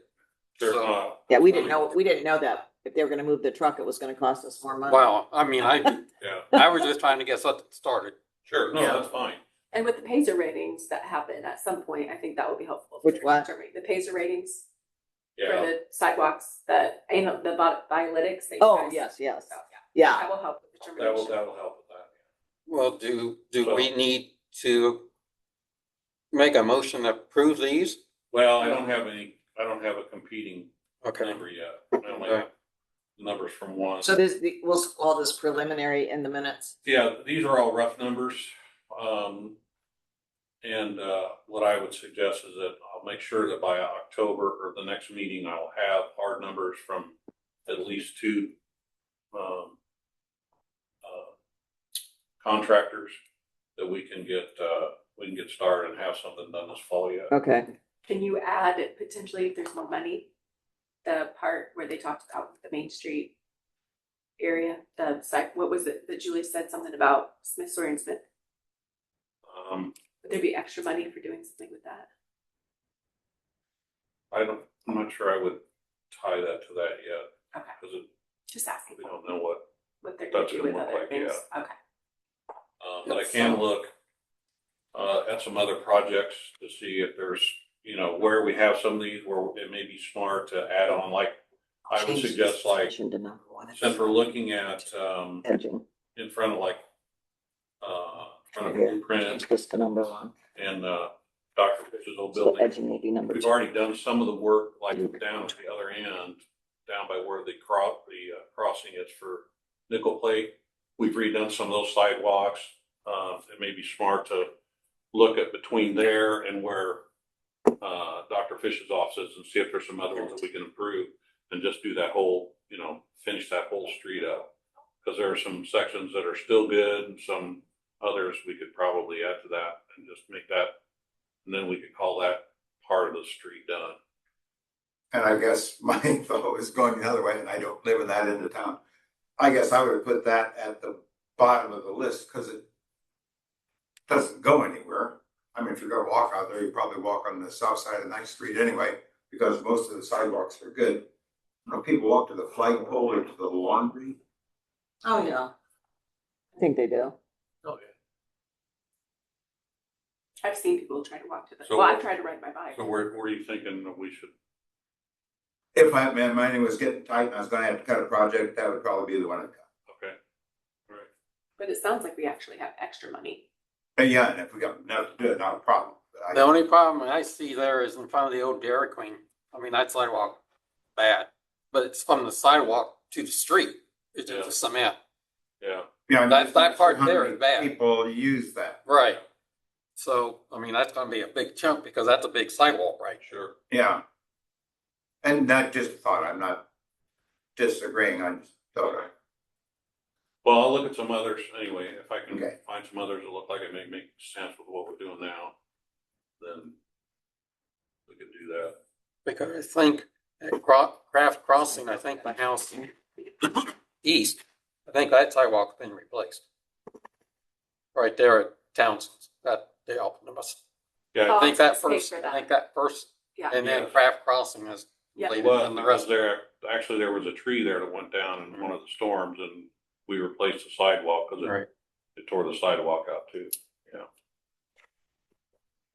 B: There's
D: So-
B: not.
C: Yeah, we didn't know that if they were gonna move the truck, it was gonna cost us more money.
D: Well, I mean,
B: Yeah,
D: I was just trying to get something started.
B: sure, no,
C: Yeah.
B: that's fine.
E: And with the Pazer ratings that happen at some point, I think that would be helpful.
C: Which what?
E: The Pazer ratings for
B: Yeah,
E: the sidewalks, the Biolytics. that you
C: Oh,
E: guys-
C: yes, yes.
E: So, yeah.
C: Yeah,
E: That will help with
B: that'll
E: determination.
B: help with that.
D: Well, do we need to make a motion to approve these?
B: Well, I don't have a competing
D: Okay.
B: number yet. I only have numbers from one.
C: so we'll call this preliminary in the minutes.
B: Yeah, these are all rough numbers. What I would suggest is that I'll make sure that by October or the next meeting, I'll have hard numbers from at least two contractors that we can get started and have something done this fall yet.
C: Okay.
E: Can you add potentially, if there's more money, the part where they talked about the Main Street area, the site, what was it that Julie said something about Smith, Sawyer and Smith? Would there be extra money for doing something with that?
B: I'm not sure I would tie that to that yet.
E: Okay.
B: Because
E: Just asking
B: we don't know what,
E: what they're gonna
B: that's
E: do
B: gonna
E: with
B: look
E: other
B: like,
E: things. Okay.
B: but I can look at some other projects to see if there's, where we have some of these where it may be smart to add on, like, I would
C: Change
B: suggest like,
C: description to number one.
B: since we're looking at,
C: Edging,
B: in front of like, front of Blueprint
C: change this to number one.
B: and, Dr. Fish's old
C: So
B: building.
C: edging may be number
B: We've
C: two.
B: already done some of the work, like down at the other end, down by where the crossing is for nickel plate. We've redone some of those sidewalks. It may be smart to look at between there and where Dr. Fish's office is and see if there's some other ones that we can improve and just do that whole, finish that whole street up. Because there are some sections that are still good and some others we could probably add to that and just make that, and then we could call that part of the street done.
F: And I guess my thought was going the other way, and I don't live in that end of town. I guess I would put that at the bottom of the list because it doesn't go anywhere. I mean, if you're gonna walk out there, you probably walk on the south side of 9th Street anyway, because most of the sidewalks are good. People walk to the flagpole or to the laundry.
C: Oh, yeah. I think they do.
B: Oh, yeah.
E: I've seen people try to walk to the,
B: So
E: well,
B: what-
E: I've tried to ride my bike.
B: So where are you thinking that we should?
F: If my money was getting tight and I was gonna have to cut a project, that would probably be the one I'd cut.
B: Okay.
E: But it sounds like we actually have extra money.
F: Yeah, and if we got enough to do it, not a problem. But
D: The only problem I see there is in front of the old Dairy Queen. I mean, that sidewalk, bad, but it's from the sidewalk to the street. It's
B: Yeah.
D: just cement.
B: Yeah,
F: Yeah,
D: that part
F: how
D: there
F: many
D: is bad.
F: People use that.
D: Right. So, I mean, that's gonna be a big chunk because that's a big sidewalk, right?
B: sure.
F: Yeah. And that just a thought, I'm not disagreeing, I just thought.
B: Well, I'll look at some others anyway. If I can
F: Okay.
B: find some others that look like it may make sense with what we're doing now, then we could do that.
D: Because I think at Craft Crossing, I think the house east, I think that sidewalk's been replaced. Right there at Townsend's, that the omnibus.
B: Yeah,
D: I think that
E: I'll pay
D: first,
E: for
D: I
E: that.
D: think that first,
E: Yeah.
D: and then
B: Yeah.
D: Craft Crossing is
E: Yeah.
D: later
B: well,
D: than the
B: because
D: rest.
B: there was a tree there that went down in one of the storms and we replaced the sidewalk because
D: Right.
B: it tore the sidewalk out too. Yeah.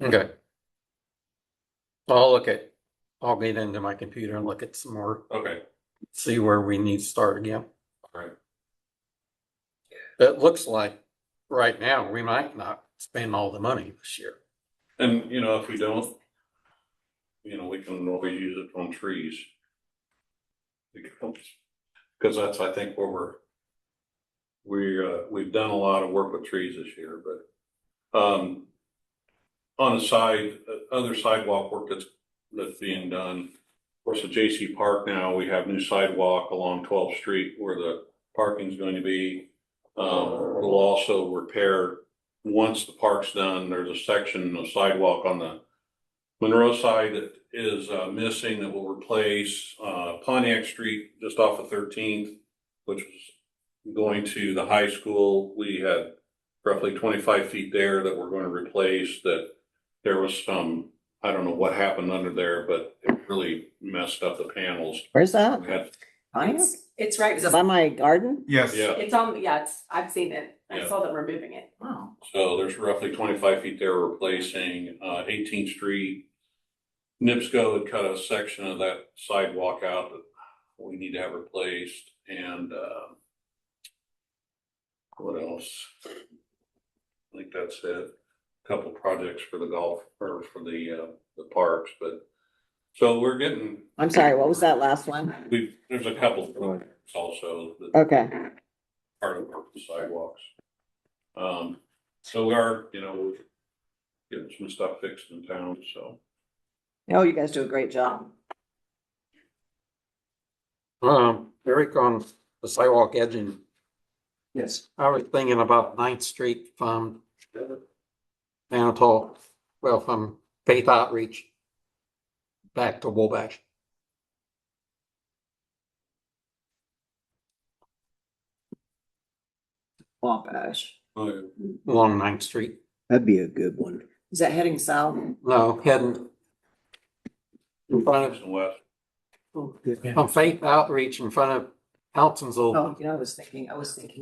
D: Okay. I'll get into my computer and look at some more,
B: Okay,
D: see where we need to start again.
B: all right.
D: It looks like right now, we might not spend all the money this year.
B: And, if we don't, we can always use it on trees. Because that's, I think, where we've done a lot of work with trees this year, but, on the side, other sidewalk work that's being done. Of course, at J.C. Park now, we have new sidewalk along 12th Street where the parking's going to be. We'll also repair, once the park's done, there's a section of sidewalk on the Monroe side that is missing that will replace Pontiac Street just off of 13th, which was going to the high school. We had roughly 25 feet there that we're going to replace. That there was some, I don't know what happened under there, but it really messed up the panels.
C: Where's that?
B: We had,
C: Pontiac?
E: It's right.
C: Is it by my garden?
F: Yes.
B: yeah,
E: It's on, yeah, I've seen it. I
B: Yeah.
E: saw them removing it.
C: Wow.
B: so there's roughly 25 feet there replacing 18th Street. NIPSCO had cut a section of that sidewalk out that we need to have replaced, and what else? I think that's it. A couple projects for the golf or for the parks, but so we're getting.
C: I'm sorry, what was that last one?
B: There's a couple of projects also that
C: Okay.
B: part of the sidewalks. So we are, we're getting some stuff fixed in town, so.
C: Oh, you guys do a great job.
D: Eric, on the sidewalk edging,
A: Yes.
D: I was thinking about 9th Street from down from Faith Outreach back to Wabash.
C: Wabash.
D: Along 9th Street.
A: That'd be a good one.
C: Is that heading south?
D: No, heading in front
B: East and west.
D: of, from Faith Outreach in front of Alton's old,
C: Oh, I was thinking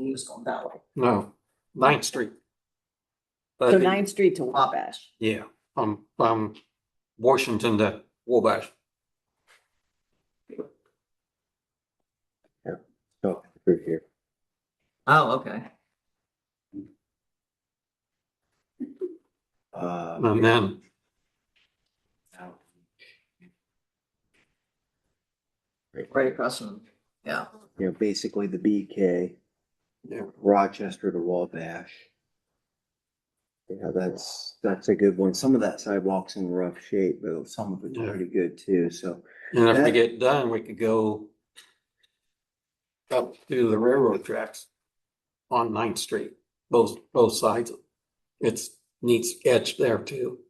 C: he was going that way.
D: no, 9th Street.
C: So 9th Street to Wabash.
D: Yeah, from Washington to Wabash.
A: Oh, through here.
C: Oh, okay.
D: And then
C: Right across from, yeah.
A: Basically the BK.
D: Yeah.
A: Rochester to Wabash. Yeah, that's a good one. Some of that sidewalk's in rough shape, but some of it's
D: Yeah.
A: pretty good too, so.
D: And if we
A: That-
D: get done, we could go up to the railroad tracks on 9th Street, both sides. It's neat sketch there too.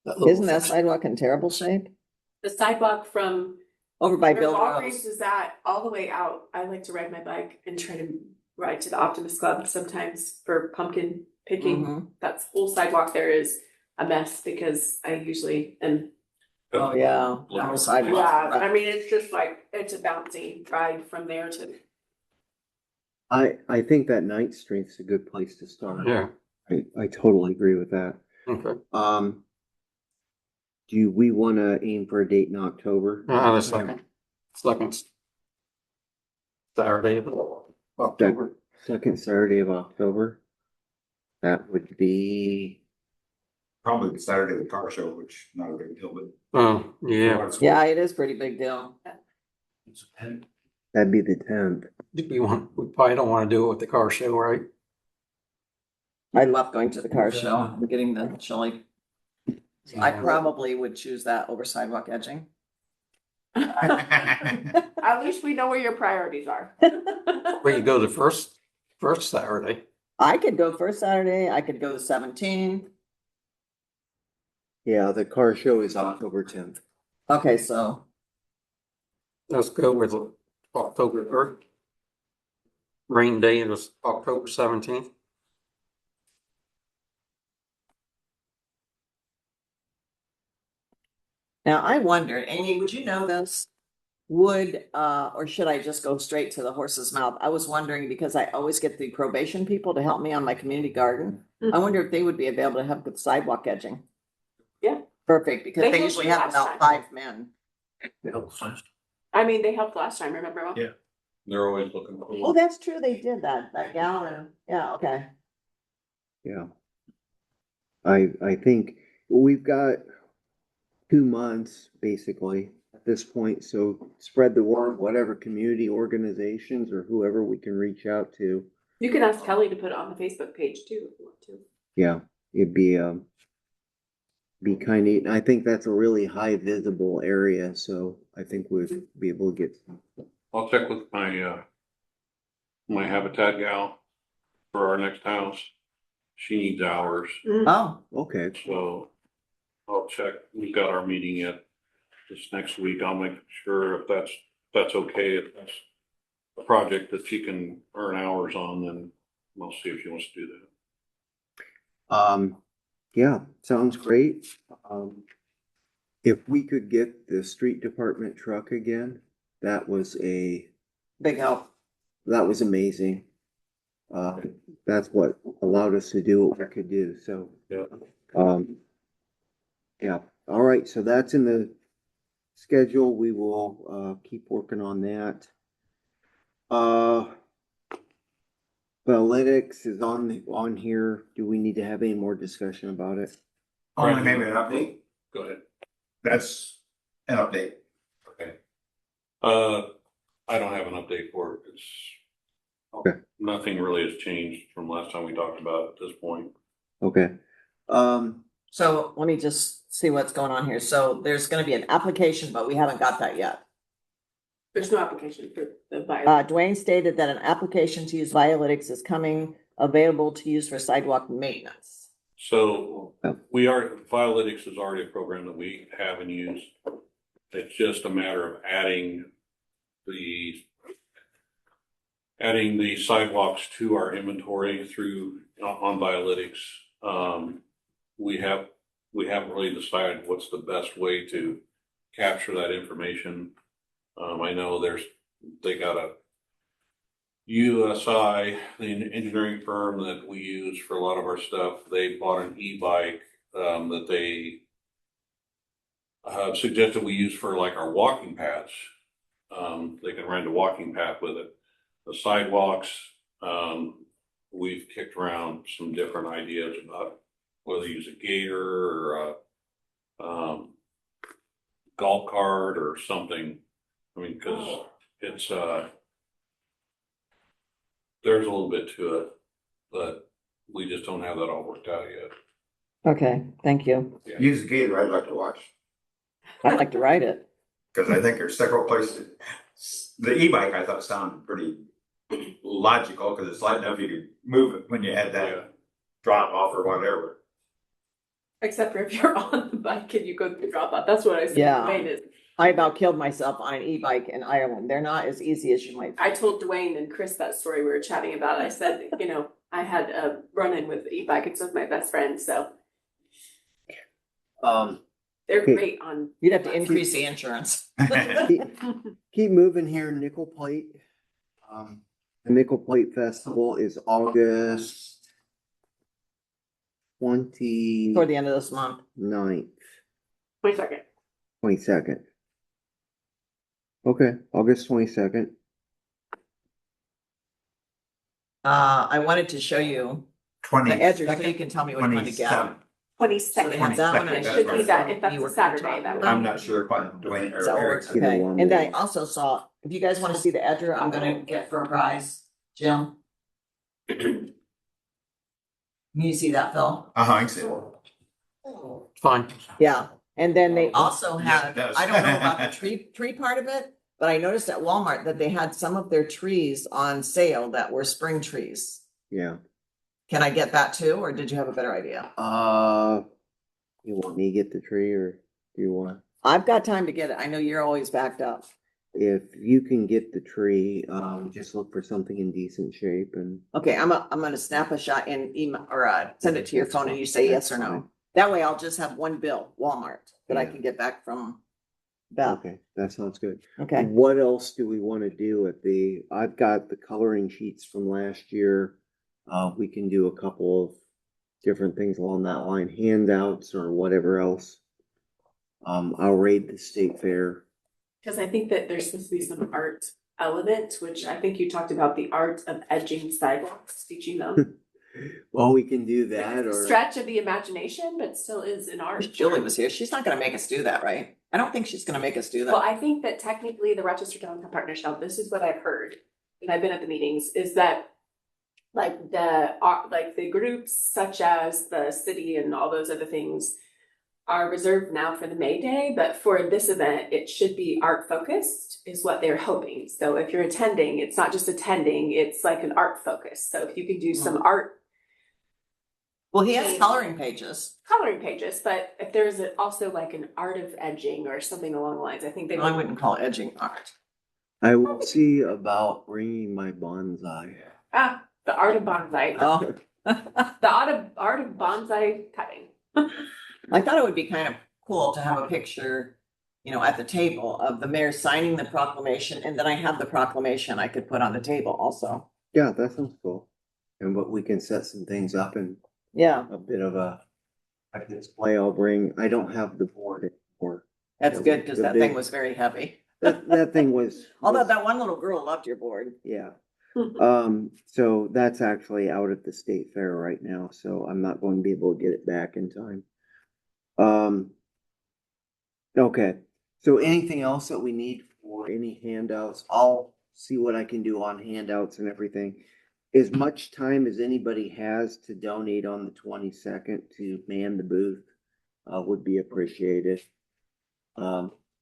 D: little
C: Isn't that
D: section.
C: sidewalk in terrible shape?
E: The sidewalk from
C: Over by
E: where
C: Bill
E: Walgreens
C: Rose.
E: is at, all the way out. I like to ride my bike and try to ride to the Optimist Club sometimes for pumpkin picking.
C: Mhm.
E: That whole sidewalk there is a mess because I usually am.
C: Oh, yeah. That whole sidewalk.
E: Yeah, I mean, it's just like, it's a bouncy ride from there to.
A: I think that 9th Street's a good place to start.
D: Yeah,
A: I totally agree with that.
D: okay.
A: Do we wanna aim for a date in October?
D: The second Saturday of October.
A: second Saturday of October. That would be,
F: Probably the Saturday of the car show, which not a big deal, but.
D: Oh, yeah.
C: Yeah, it is pretty big deal.
A: that'd be the 10th.
D: We probably don't want to do it with the car show, right?
C: I love going to the car show and getting the chili. I probably would choose that over sidewalk edging.
E: At least we know where your priorities are.
D: We could go the first Saturday.
C: I could go first Saturday, I could go the 17th.
A: Yeah, the car show is October 10th.
C: Okay, so
D: Let's go with October 3rd. Rain day is October 17th.
C: now I wondered, Amy, would you know this? Would, or should I just go straight to the horse's mouth? I was wondering because I always get the probation people to help me on my community garden. I wonder if they would be available to help with sidewalk edging.
E: Yeah.
C: Perfect, because
E: They
C: they
E: helped
C: usually
E: you
C: have
E: last
C: about
E: time.
C: 5 men.
E: I mean, they helped last time, remember?
B: Yeah. They're always looking
C: Oh,
B: for.
C: that's true, they did that gal and, yeah, okay.
A: Yeah. I think we've got 2 months basically at this point, so spread the word, whatever community organizations or whoever we can reach out to.
E: You can ask Kelly to put it on the Facebook page too, if you want to.
A: Yeah, it'd be kind of, I think that's a really high visible area, so I think we'd be able to get.
B: I'll check with my Habitat gal for our next house. She needs hours,
C: Oh,
A: Okay,
B: so I'll check. We've got our meeting yet this next week. I'll make sure if that's okay. If that's a project that she can earn hours on, then we'll see if she wants to do that.
A: yeah, sounds great. If we could get the street department truck again, that was
C: big help.
A: amazing. That's what allowed us to do what we could do, so.
B: Yeah.
A: Yeah, all right, so that's in the schedule. We will, keep working on that. Analytics is on here. Do we need to have any more discussion about it?
F: Only maybe an update.
B: Go ahead.
F: That's an update.
B: Okay. I don't have an update for it. It's.
A: Okay.
B: Nothing really has changed from last time we talked about it at this point.
A: Okay.
C: So let me just see what's going on here. So there's gonna be an application, but we haven't got that yet.
E: There's no application for the bio.
C: Dwayne stated that an application to use Violytics is coming available to use for sidewalk maintenance.
B: So Violytics is already a program that we have and use. It's just a matter of adding the sidewalks to our inventory on Violytics. We haven't really decided what's the best way to capture that information. I know they got a USI, the engineering firm that we use for a lot of our stuff. They bought an e-bike that they suggested we use for like our walking paths. They can rent a walking path with it. The sidewalks, we've kicked around some different ideas about whether to use a gator or a golf cart or something. I mean, because it's there's a little bit to it, but we just don't have that all worked out yet.
C: Okay, thank you.
B: Yeah.
F: Use the gator, I'd like to watch,
C: I'd like to write it.
F: because I think there's several places. The e-bike I thought sounded pretty logical, because it's light enough you could move it when you had
B: Yeah.
F: that drop off or whatever.
E: Except for if you're on the bike and you go through drop off, that's what I said.
C: Yeah.
E: Dwayne is.
C: I about killed myself on an e-bike in Ireland. They're not as easy as you might.
E: I told Dwayne and Chris that story we were chatting about. I said, I had a run-in with the e-bike. It's with my best friend, so they're
A: Okay.
E: great on.
C: You'd have to increase the insurance.
A: Keep moving here, Nickel Plate. The Nickel Plate Festival is August 29th,
C: Toward the end of this month.
E: wait a second.
A: 22nd. Okay, August 22nd.
C: I wanted to show you the edger so you can tell me which one to get.
F: 27.
E: 22nd.
C: That one,
E: It
C: I
E: should be that, if
C: you
E: that's
C: were
E: a Saturday, that would.
F: I'm not sure if I'm doing it
C: Does that
F: or
C: work?
F: Eric.
A: Either
C: Okay,
A: one
C: and then I
A: works.
C: also saw, if you guys wanna see the edger, I'm gonna get for a prize, Jim. Can you see that, Phil?
F: I see.
D: Fine.
C: Yeah, and then they also
F: Yes,
C: had,
F: it does.
C: I don't know about the tree part of it, but I noticed at Walmart that they had some of their trees on sale that were spring trees.
A: Yeah.
C: Can I get that too, or did you have a better idea?
A: You want me to get the tree or do you want?
C: I've got time to get it. I know you're always backed up.
A: If you can get the tree, just look for something in decent shape and.
C: Okay, I'm gonna snap a shot and email or send it to your phone and you say yes or no. That way I'll just have one bill, Walmart, that I
A: Yeah.
C: can get back from Beth.
A: Okay, that sounds good.
C: Okay,
A: What else do we want to do I've got the coloring sheets from last year. We can do a couple of different things along that line, handouts or whatever else. I'll raid the state fair.
E: Because I think that there's supposed to be some art element, which I think you talked about the art of edging sidewalks. Did you know?
A: Well, we can do that
E: It's a
A: or.
E: stretch of the imagination, but still is an art.
C: if Julie was here. She's not gonna make us do that, right? I don't think she's gonna make us do
E: Well,
C: that.
E: I think that technically the Rochester Downtown Partnership, this is what I've heard, and I've been at the meetings, is that like the groups such as the city and all those other things are reserved now for the May Day, but for this event, it should be art focused is what they're hoping. So if you're attending, it's not just attending, it's like an art focus. So if you can do some art
C: Well, he has coloring pages.
E: coloring pages, but if there's also like an art of edging or something along the lines, I think they
C: I wouldn't call edging art.
A: I will see about bringing my bonsai.
E: The art of bonsai.
C: Oh,
E: The art of bonsai cutting.
C: I thought it would be kind of cool to have a picture, at the table of the mayor signing the proclamation, and then I have the proclamation I could put on the table also.
A: Yeah, that sounds cool. And but we can set some things up and
C: Yeah,
A: a bit of a display I'll bring. I don't have the board anymore.
C: that's good, because
A: The
C: that thing
A: big-
C: was very heavy.
A: That thing was.
C: Although that one little girl loved your board.
A: Yeah. So that's actually out at the state fair right now, so I'm not going to be able to get it back in time. Okay, so anything else that we need for any handouts? I'll see what I can do on handouts and everything. As much time as anybody has to donate on the 22nd to man the booth, would be appreciated.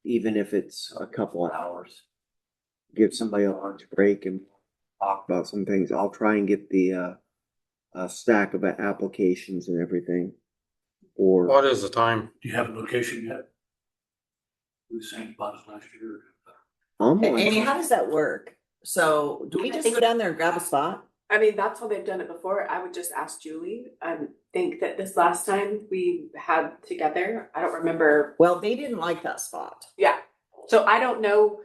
A: Even if it's a couple of hours. Give somebody a lunch break and talk about some things. I'll try and get the stack of applications and everything. Or
D: What is the time?
H: Do you have a location yet? We were saying about it last year.
C: Amy, how does that work? So do we just go down there and grab a spot?
E: I mean, that's how they've done it before. I would just ask Julie. I think that this last time we had together, I don't remember.
C: Well, they didn't like that spot.
E: Yeah. So I don't know.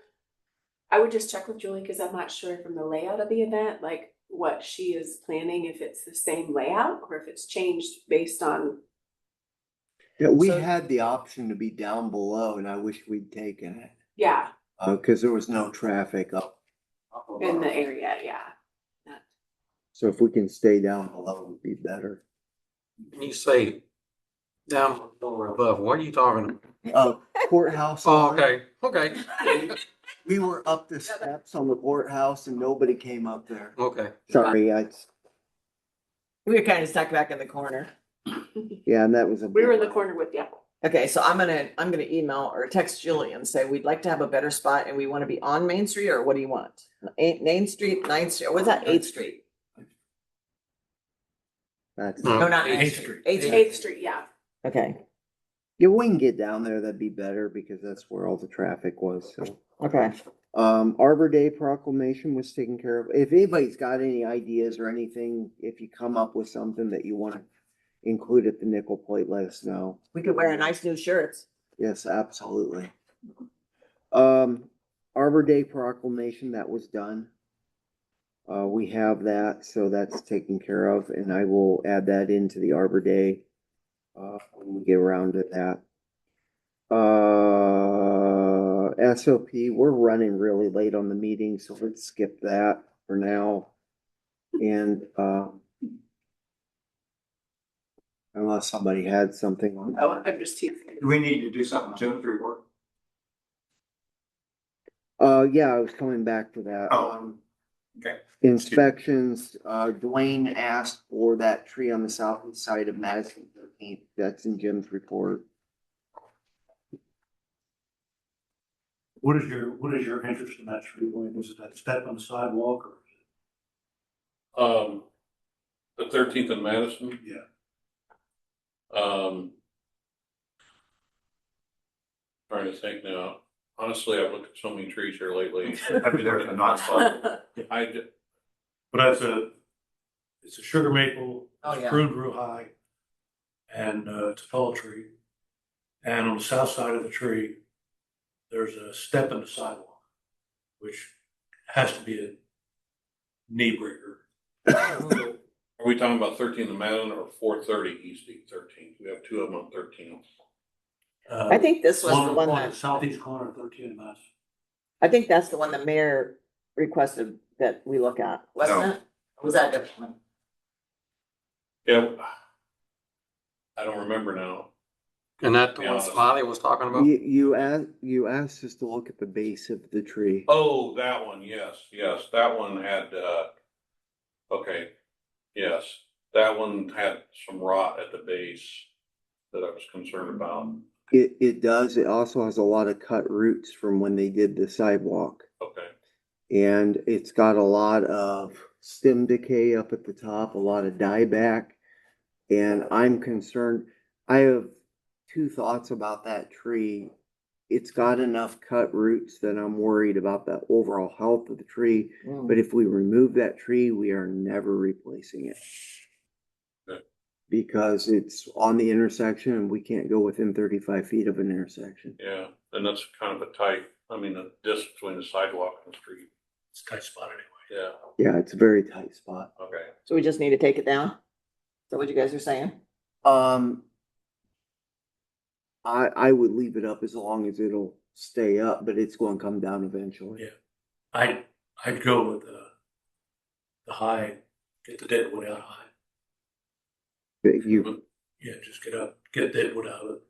E: I would just check with Julie because I'm not sure from the layout of the event, like what she is planning, if it's the same layout or if it's changed based on.
A: yeah, we
C: So-
A: had the option to be down below, and I wish we'd taken it
E: Yeah,
A: because there was no traffic up
E: in
A: above.
E: the area, yeah.
A: So if we can stay down below, it would be better.
D: When you say down or above, what are you talking about?
A: Courthouse.
D: Oh,
A: lawn.
D: okay.
A: We were up the steps on the courthouse, and nobody came up there.
D: Okay.
A: Sorry,
C: We were kind of stuck back in the corner.
A: yeah, and that was a.
E: We were in the corner with you.
C: Okay, so I'm gonna email or text Julie and say, we'd like to have a better spot and we want to be on Main Street, or what do you want? Main Street, 9th Street, or was that 8th Street?
A: That's.
D: No.
C: No, not
H: 8th
C: 9th
H: Street.
C: Street. 8th Street.
E: 8th Street, yeah.
C: Okay,
A: Yeah, we can get down there, that'd be better because that's where all the traffic was, so.
C: okay.
A: Arbor Day proclamation was taken care of. If anybody's got any ideas or anything, if you come up with something that you wanna include at the nickel plate, let us know.
C: We could wear nice new shirts.
A: Yes, absolutely. Arbor Day proclamation, that was done. We have that, so that's taken care of, and I will add that into the Arbor Day, when we get around to that. SOP, we're running really late on the meeting, so let's skip that for now. And, unless somebody had something on.
E: Oh, I'm just teasing.
F: Do we need to do something to the report?
A: Yeah, I was coming back to that.
F: Oh, okay.
A: Inspections, Dwayne asked for that tree on the southeast side of Madison 13th. That's in Jim's report.
H: What is your interest in that tree, Wayne? Was it that step on the sidewalk or?
B: The 13th and Madison.
H: Yeah.
B: Trying to think now. Honestly, I've looked at so many trees here lately.
F: I mean, there's a not
H: But it's a sugar maple,
C: Oh,
H: it's
C: yeah.
H: pruned real high. And, it's a tall tree. And on the south side of the tree, there's a step in the sidewalk, which has to be a knee breaker.
B: Are we talking about 13th and Madison or 430 East 13th? We have two of them on 13th.
C: I think this was the one
H: on
C: that,
H: the southeast corner of 13 and Madison.
C: I think that's the one the mayor requested that we look at, wasn't
F: No.
C: it? Or was that a different one?
B: Yeah. I don't remember now.
D: And that the
B: Yeah,
D: one
B: that's-
D: Smiley was talking about?
A: You asked us to look at the base of the tree.
B: Oh, that one, yes, that one had, okay, yes, that one had some rot at the base that I was concerned about.
A: It does. It also has a lot of cut roots from when they did the sidewalk.
B: Okay,
A: And it's got a lot of stem decay up at the top, a lot of dieback. And I'm concerned, I have two thoughts about that tree. It's got enough cut roots that I'm worried about the overall health of the tree.
C: Mm.
A: But if we remove that tree, we are never replacing it.
B: Good.
A: Because it's on the intersection and we can't go within 35 feet of an intersection.
B: yeah, and that's kind of a tight, the distance between the sidewalk and the street,
H: It's a tight spot anyway.
B: yeah,
A: Yeah, it's a very tight spot.
B: okay.
C: So we just need to take it down? Is that what you guys are saying?
A: I would leave it up as long as it'll stay up, but it's going to come down eventually.
H: Yeah. I'd go with the high, get the dead wood out high.
A: But you,
H: Yeah, just get dead wood out of it.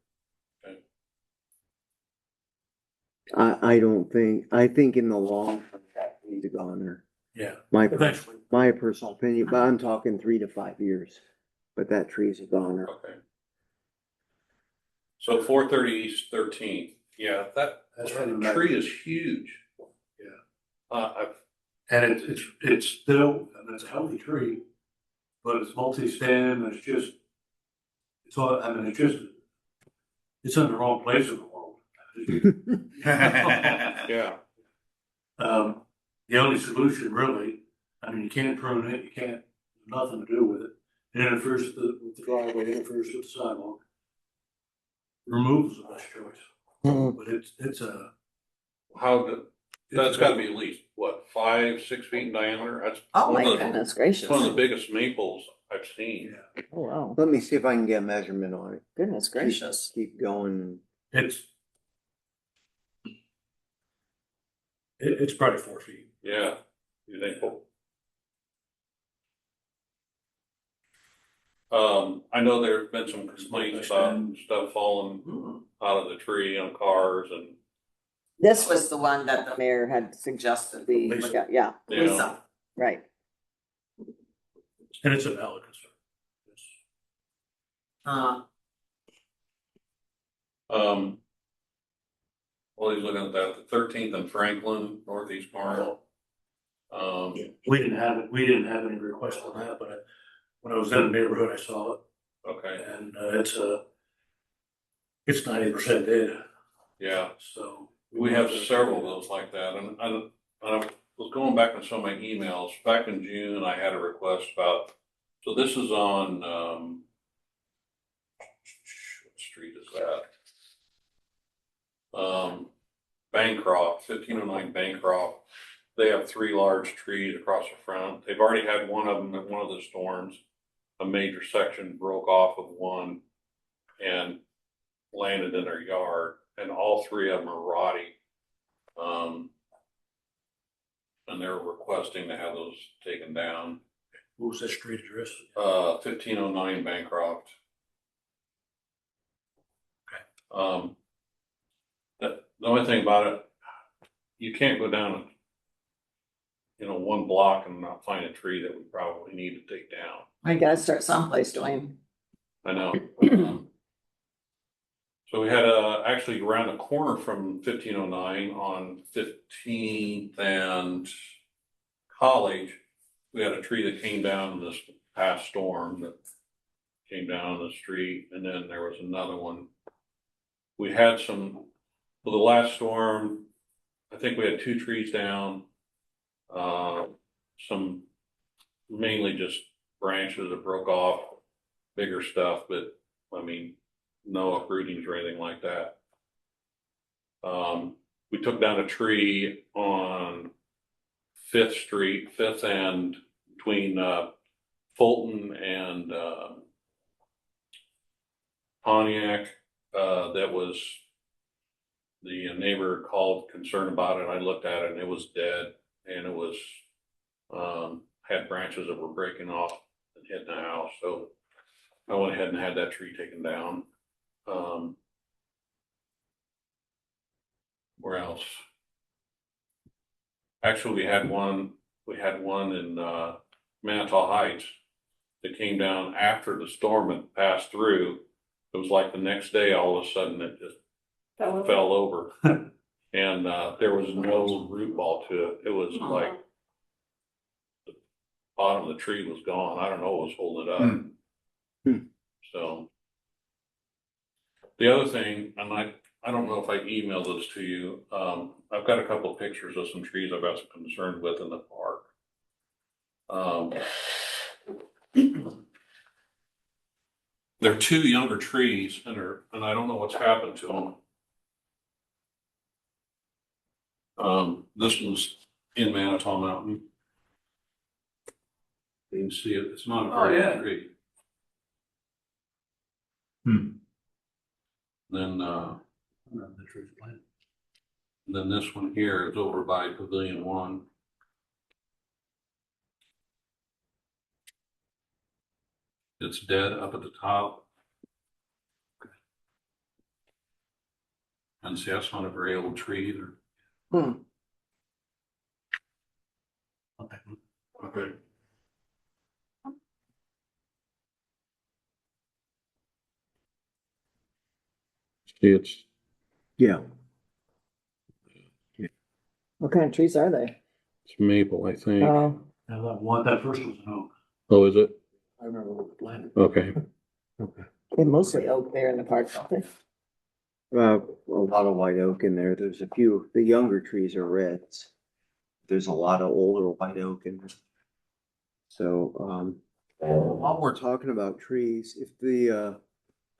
A: I think in the long term that needs to go on there.
H: Yeah,
A: My
H: eventually.
A: personal opinion, but I'm talking 3 to 5 years. But that tree's a goner.
B: Okay. So 430 East 13th, yeah, that
H: That's right.
B: tree is huge.
H: Yeah. And it's still, and it's a healthy tree, but it's multi-stem, and it's all, it's in the wrong place in the world.
B: Yeah,
H: The only solution really, you can't prune it, you can't, nothing to do with it. It interferes with the driveway, it interferes with the sidewalk. Removal is the best choice, but it's a.
B: that's gotta be at least, what, 5, 6 feet in diameter? That's
C: Oh, my
B: one of the-
C: goodness gracious.
B: one of the biggest maples I've seen.
H: Yeah,
C: Oh, wow.
A: Let me see if I can get a measurement on it.
C: Goodness gracious.
A: Keep going.
H: it's probably 4 feet.
B: Yeah, you think, I know there's been some complaints about stuff falling out of the tree on cars and,
C: This was the one that the mayor had suggested we look at, yeah.
B: Yeah.
C: Lisa, right.
H: And it's a valid concern.
B: well, he's looking at that, the 13th and Franklin, northeast corner.
H: We didn't have any requests on that, but when I was in the neighborhood, I saw it,
B: Okay,
H: and it's 90% dead,
B: yeah.
H: so.
B: We have several of those like that, and I was going back in some of my emails, back in June, I had a request about, so this is on, what street is that? Bancroft, 1509 Bancroft, they have 3 large trees across the front, they've already had one of them in one of the storms, a major section broke off of one and landed in their yard. And all 3 of them are rotty. And they're requesting to have those taken down.
H: What was that street address?
B: 1509 Bancroft. The only thing about it, you can't go down, one block and not find a tree that we probably need to take down.
C: I gotta start someplace, Dwayne.
B: I know. So we had actually around the corner from 1509 on 15th and College, we had a tree that came down in this past storm that came down the street, and then there was another one. We had the last storm, I think we had 2 trees down, some mainly just branches that broke off, bigger stuff, but I mean, no uprootings or anything like that. We took down a tree on 5th Street, 5th and between Fulton and Pontiac. That was the neighbor called concerned about it. I looked at it and it was dead, and it was had branches that were breaking off and hitting the house. So I went ahead and had that tree taken down. Where else? Actually, we had one in Manitou Heights that came down after the storm had passed through. It was like the next day, all of a sudden, it just fell over. And there was no root ball to it. It was like the bottom of the tree was gone. I don't know what was holding it up. So the other thing, and I don't know if I emailed this to you. I've got a couple of pictures of some trees I've got some concern with in the park. They're 2 younger trees, and I don't know what's happened to them. This one's in Manitou Mountain. You can see it. It's not a very good tree. Then then this one here is over by Pavilion 1. It's dead up at the top. And see, that's not a very old tree either. Okay. See, it's
A: Yeah.
C: What kind of trees are they?
B: maple, I think.
C: Oh,
H: That first was an oak.
B: Oh, is it?
H: I remember what we planted.
B: Okay.
C: they mostly oak there in the park, don't they?
A: A lot of white oak in there. There's a few, the younger trees are reds. There's a lot of older white oak in there. So, while we're talking about trees, if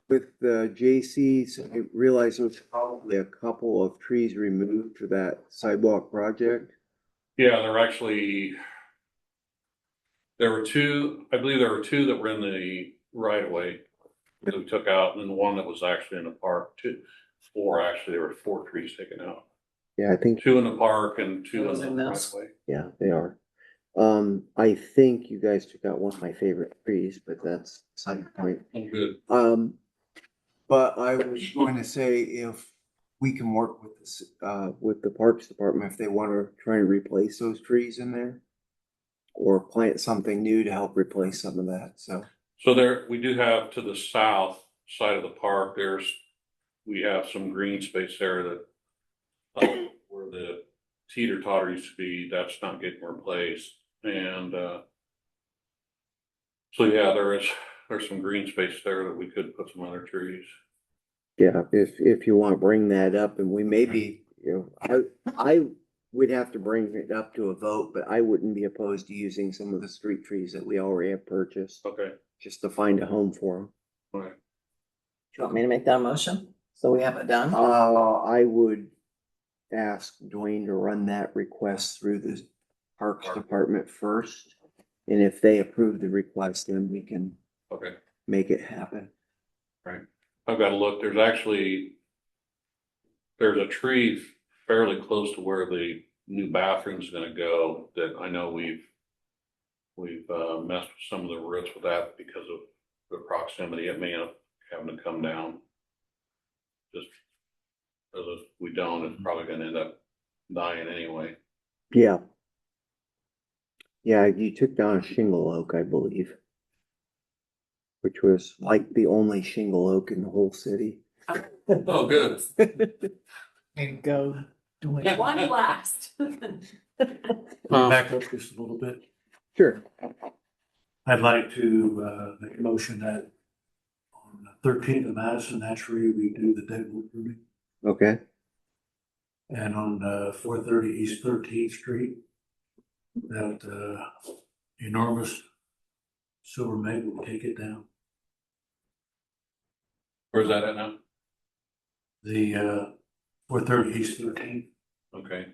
A: with the J.C.'s, I realize there's probably a couple of trees removed for that sidewalk project.
B: Yeah, there were 2, I believe there were 2 that were in the right of way that we took out, and then one that was actually in the park. 4 actually, there were 4 trees taken out.
A: Yeah, I think,
B: 2 in the park and 2
C: Those
B: in
C: in
B: the right
C: this?
B: of way.
A: yeah, they are. I think you guys took out one of my favorite trees, but that's side point.
B: Oh, good.
A: But I was going to say if we can work with this, with the Parks Department, if they want to try and replace those trees in there. Or plant something new to help replace some of that, so.
B: So there, we do have to the south side of the park, we have some green space there that where the teeter totter used to be, that's not getting replaced. And so yeah, there's some green space there that we could put some other trees.
A: Yeah, if you want to bring that up, and we maybe, I would have to bring it up to a vote, but I wouldn't be opposed to using some of the street trees that we already have purchased.
B: Okay.
A: Just to find a home for them.
B: All right.
C: Do you want me to make that a motion? So we have it done?
A: I would ask Dwayne to run that request through the Parks Department first. And if they approve the request, then we can
B: Okay.
A: make it happen.
B: Right. I've got to look, there's a tree fairly close to where the new bathroom's gonna go that I know We've messed with some of the roots with that because of the proximity of me having to come down. Just because if we don't, it's probably gonna end up dying anyway.
A: Yeah. Yeah, you took down a shingle oak, I believe. Which was like the only shingle oak in the whole city.
B: Oh, good.
C: And go.
E: One last.
H: Back up just a little bit.
A: Sure.
H: I'd like to make a motion that on the 13th of Madison, naturally, we do the deadwood pruning.
A: Okay.
H: And on 430 East 13th Street, that enormous silver maple, we take it down.
B: Where's that at now?
H: The 430 East 13th,
B: Okay.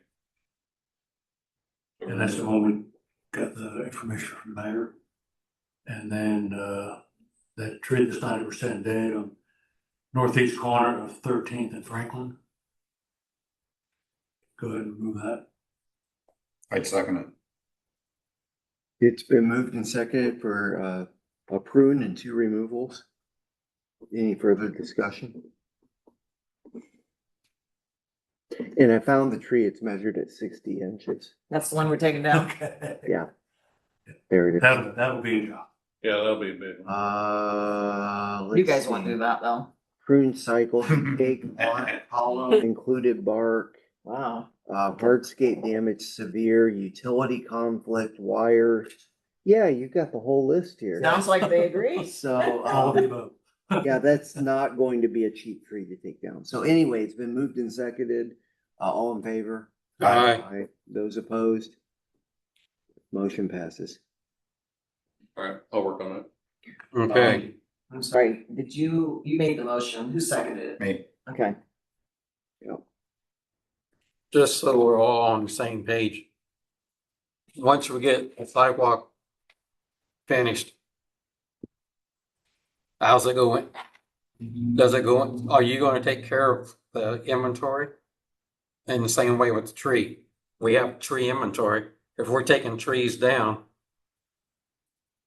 H: and that's the one we got the information from there. And then that tree that's 90% dead on northeast corner of 13th and Franklin. Go ahead and remove that.
F: I'd second it.
A: It's been moved and seconded for a prune and 2 removals. Any further discussion? And I found the tree, it's measured at 60 inches.
C: That's the one we're taking down.
H: Okay.
A: Yeah. There it is.
H: That'll be a job.
B: Yeah, that'll be a big one.
C: You
A: Let's
C: guys want to
A: see.
C: do that though?
A: Prune cycle, big bark, hollow, included bark,
C: Wow.
A: hardscape damage severe, utility conflict, wire. Yeah, you got the whole list here.
C: Sounds like they agree.
A: So,
H: All of the above.
A: yeah, that's not going to be a cheap tree to take down. So anyway, it's been moved and seconded. All in favor?
D: Aye.
A: Those opposed? Motion passes.
B: All right, I'll work on it.
D: Okay,
C: I'm sorry, you made the motion, who seconded it?
F: Me.
C: Okay.
D: just so we're all on the same page. Once we get the sidewalk finished, how's it going? Does it go, are you gonna take care of the inventory? In the same way with the tree, we have tree inventory. If we're taking trees down,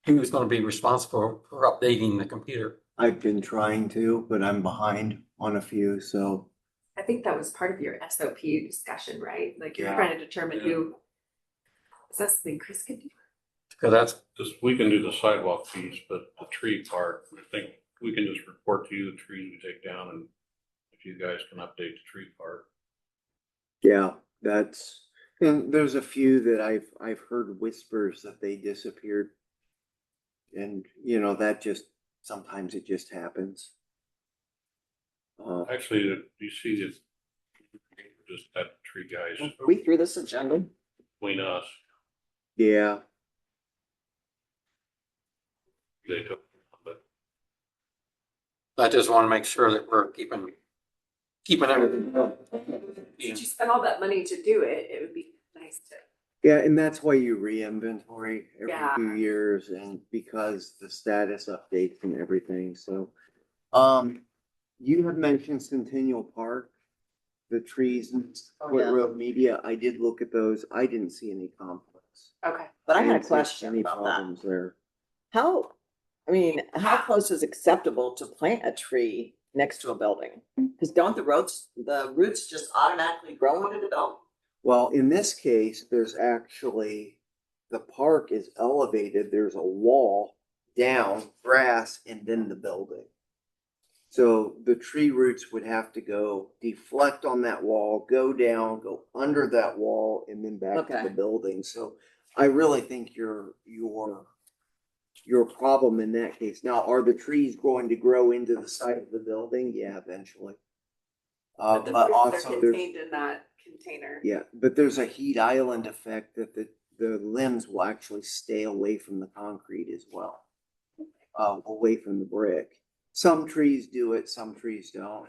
D: who's gonna be responsible for updating the computer?
A: I've been trying to, but I'm behind on a few, so
E: I think that was part of your SOP discussion, right? Like you're
A: Yeah.
E: trying to determine who. Is that something Chris could do?
D: Because that's,
B: Just, we can do the sidewalk piece, but the tree part, I think we can just report to you the trees we take down and if you guys can update the tree part.
A: yeah, that's, and there's a few that I've heard whispers that they disappeared. And, you know, that just, sometimes it just happens.
B: Actually, you see this, just that tree guys
C: We threw this agenda.
B: between us,
A: Yeah,
B: they took, but
D: I just wanna make sure that we're keeping everything.
E: Since you spent all that money to do it, it would be nice to.
A: yeah, and that's why you re-inventory every
E: Yeah.
A: few years and because the status updates and everything, so. You had mentioned Centennial Park, the trees and
C: Oh, yeah.
A: Road Media, I did look at those, I didn't see any conflicts.
E: Okay.
C: But I had a
A: didn't see
C: question
A: any
C: about that.
A: problems there.
C: How, I mean, how close is acceptable to plant a tree next to a building? Because don't the roots just automatically grow into the building?
A: Well, in this case, there's actually, the park is elevated, there's a wall down, grass, and then the building. So the tree roots would have to go deflect on that wall, go down, go under that wall, and then back to the
C: Okay.
A: building. So I really think your problem in that case. Now, are the trees going to grow into the side of the building? Yeah, eventually.
E: But the
A: But
E: fruits are
A: also there's,
E: contained in that container.
A: yeah, but there's a heat island effect that the limbs will actually stay away from the concrete as well. Away from the brick. Some trees do it, some trees don't.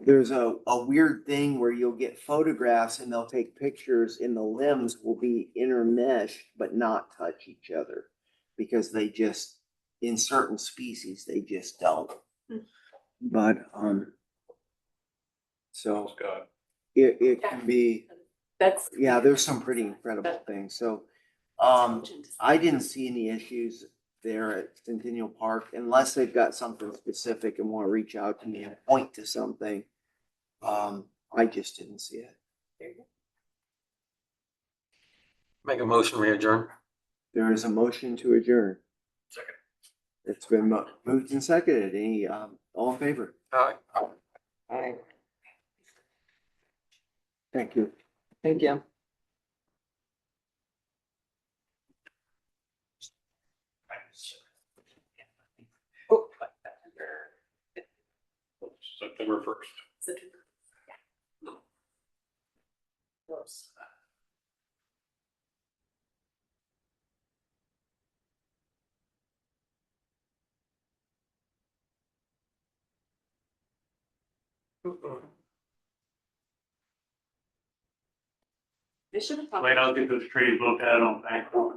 A: There's a weird thing where you'll get photographs and they'll take pictures and the limbs will be intermeshed but not touch each other. Because they just, in certain species, they just don't. But, so
B: Scott,
A: it can be,
E: That's.
A: yeah, there's some pretty incredible things, so. I didn't see any issues there at Centennial Park unless they've got something specific and want to reach out to me and point to something. I just didn't see it.
D: Make a motion, we adjourn.
A: There is a motion to adjourn.
H: Second.
A: It's been moved and seconded. Any, all in favor?
D: Aye.
C: Aye.
A: Thank you.
C: Thank you.
B: September 1st.
E: They should have.
H: Wait, I'll get those trees looked at on bank.
B: Okay.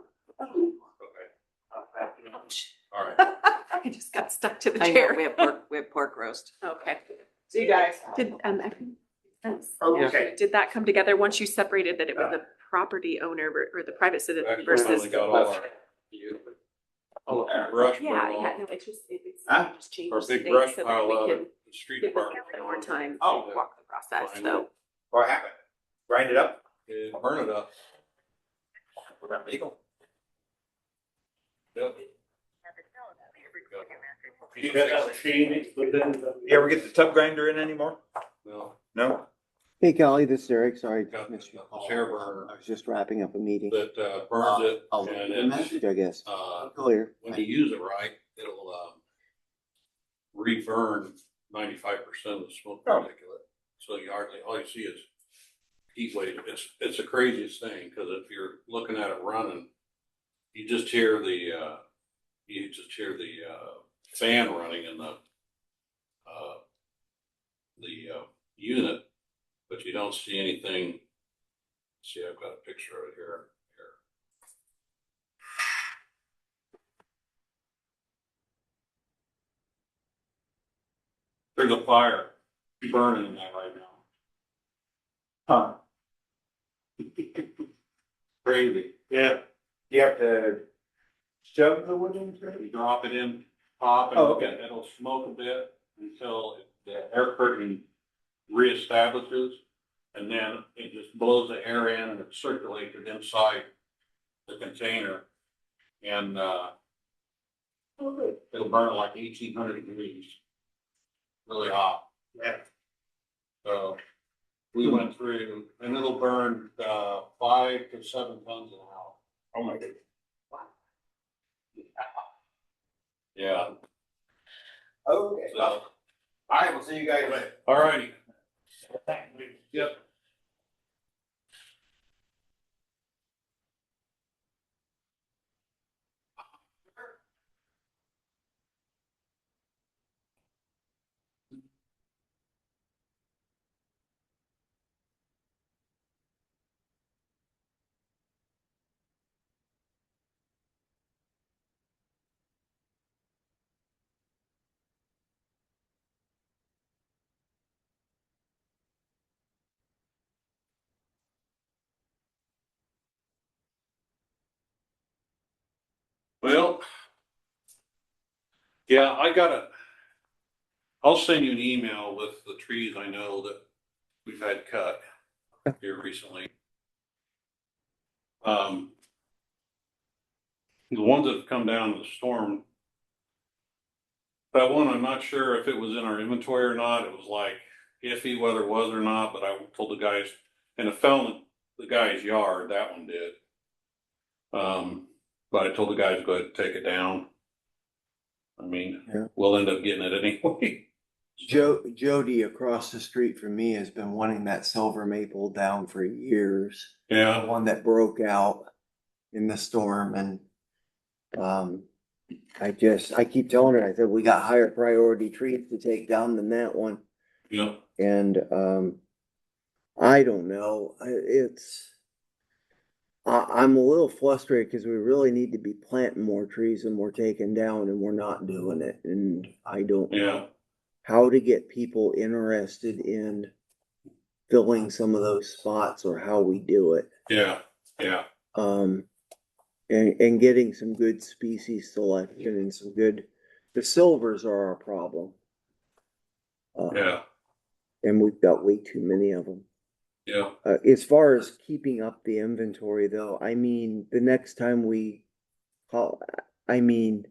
B: All right.
E: I just got stuck to the
C: I know,
E: chair.
C: we have pork roast.
E: Okay.
C: See you guys.
E: Did,
H: Okay.
E: did that come together once you separated that it was the property owner or the private citizen
B: Actually,
E: versus?
B: finally got all our brush
E: Yeah,
B: pile
E: yeah,
B: off.
E: no, it's just
F: Huh?
E: just changed
B: Our big
E: things
B: brush
E: so that
B: pile
E: we
B: out
E: can
B: at the street
E: give them
B: department.
E: more time to
F: Oh.
E: walk the process,
B: Fine.
E: so.
F: What happened? Grind it up?
B: Yeah, burn it up.
F: Was that legal?
B: Yep.
H: You got that machine, but then.
F: You ever get the tub grinder in anymore?
B: No,
F: No?
A: Hey Kelly, this is Eric. Sorry.
B: got
A: missed your
B: the
A: call.
B: hair burner
A: I was just wrapping up a meeting.
B: that burns it
A: I'll leave
B: and
A: you a
B: it's,
A: message, I guess. Clear.
B: when you use it right, it'll re-burn 95% of the smoke
F: Oh.
B: particulate. So you hardly, all you see is heat wave. It's the craziest thing, because if you're looking at it running, you just hear the fan running in the unit, but you don't see anything. See, I've got a picture of it here. There's a fire burning in that right now.
F: Huh.
B: Crazy.
F: Yeah. Do you have to shove the wood into it?
B: You drop it in, pop, and
F: Oh, okay.
B: it'll smoke a bit until the air curtain reestablishes, and then it just blows the air in and it circulates it inside the container. And it'll burn at like 1,800 degrees. Really hot.
F: Yeah.
B: So we went through, and it'll burn 5 to 7 tons an hour.
F: Oh my God.
B: Yeah.
F: Okay.
B: So,
F: All right, we'll see you guys later.
B: all righty. Yep. Well, yeah, I'll send you an email with the trees I know that we've had cut here recently. The ones that have come down in the storm, that one, I'm not sure if it was in our inventory or not. It was like iffy whether it was or not, but I told the guys, and it fell in the guy's yard, that one did. But I told the guys to go ahead and take it down. I mean,
A: Yeah.
B: we'll end up getting it anyway.
A: Jody across the street from me has been wanting that silver maple down for years. The
B: Yeah,
A: one that broke out in the storm, and I keep telling her, I said, we got higher priority trees to take down than that one.
B: yeah,
A: And I don't know, I'm a little frustrated because we really need to be planting more trees and we're taking down and we're not doing it. And I don't
B: yeah.
A: know how to get people interested in filling some of those spots or how we do it.
B: Yeah, yeah.
A: and getting some good species selection and some good, the silvers are our problem.
B: Yeah,
A: And we've got way too many of them.
B: yeah,
A: As far as keeping up the inventory though, I mean, the next time we call, I mean,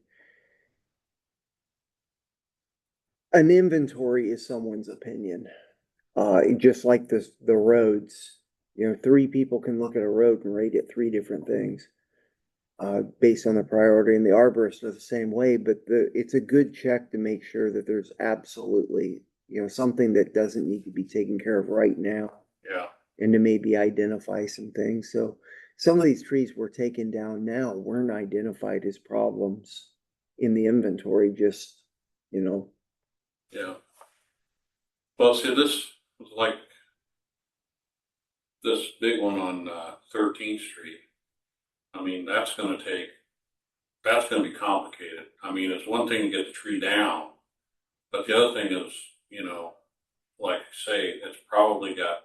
A: an inventory is someone's opinion. Just like the roads, you know, three people can look at a road and rate it three different things. Based on the priority, and the arborist are the same way, but it's a good check to make sure that there's absolutely, you know, something that doesn't need to be taken care of right now.
B: yeah,
A: And to maybe identify some things. So some of these trees we're taking down now weren't identified as problems in the inventory, just, you know.
B: yeah. Well, see, this was like this big one on 13th Street. I mean, that's gonna be complicated. I mean, it's one thing to get the tree down, but the other thing is, you know, like I say, it's probably got,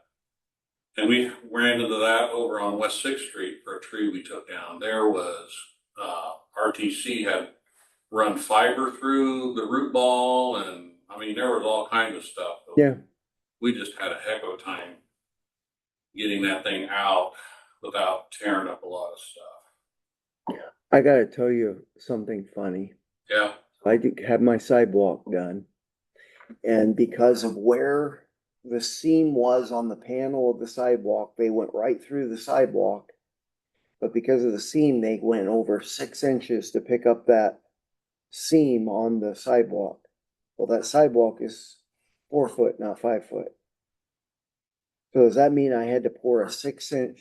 B: and we ran into that over on West Sixth Street for a tree we took down. There was, RTC had run fiber through the root ball, and I mean, there was all kinds of stuff.
A: Yeah.
B: We just had a heck of a time getting that thing out without tearing up a lot of stuff.
A: I gotta tell you something funny.
B: Yeah,
A: I did have my sidewalk done. And because of where the seam was on the panel of the sidewalk, they went right through the sidewalk. But because of the seam, they went over 6 inches to pick up that seam on the sidewalk. Well, that sidewalk is 4 foot, not 5 foot. So does that mean I had to pour a 6 inch?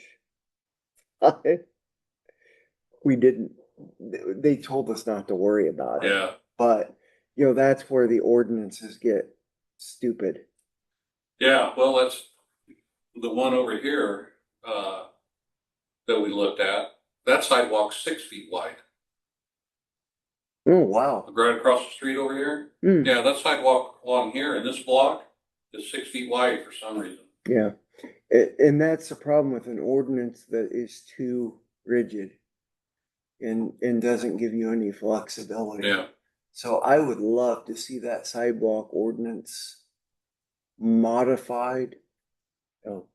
A: We didn't, they told us not to worry about it.
B: yeah,
A: But, you know, that's where the ordinances get stupid.
B: yeah. Well, that's the one over here that we looked at. That sidewalk's 6 feet wide.
A: Oh, wow.
B: Right across the street over here.
A: Hmm.
B: Yeah, that sidewalk along here in this block is 6 feet wide for some reason.
A: Yeah. And that's the problem with an ordinance that is too rigid and doesn't give you any flexibility.
B: Yeah,
A: So I would love to see that sidewalk ordinance modified. Oh,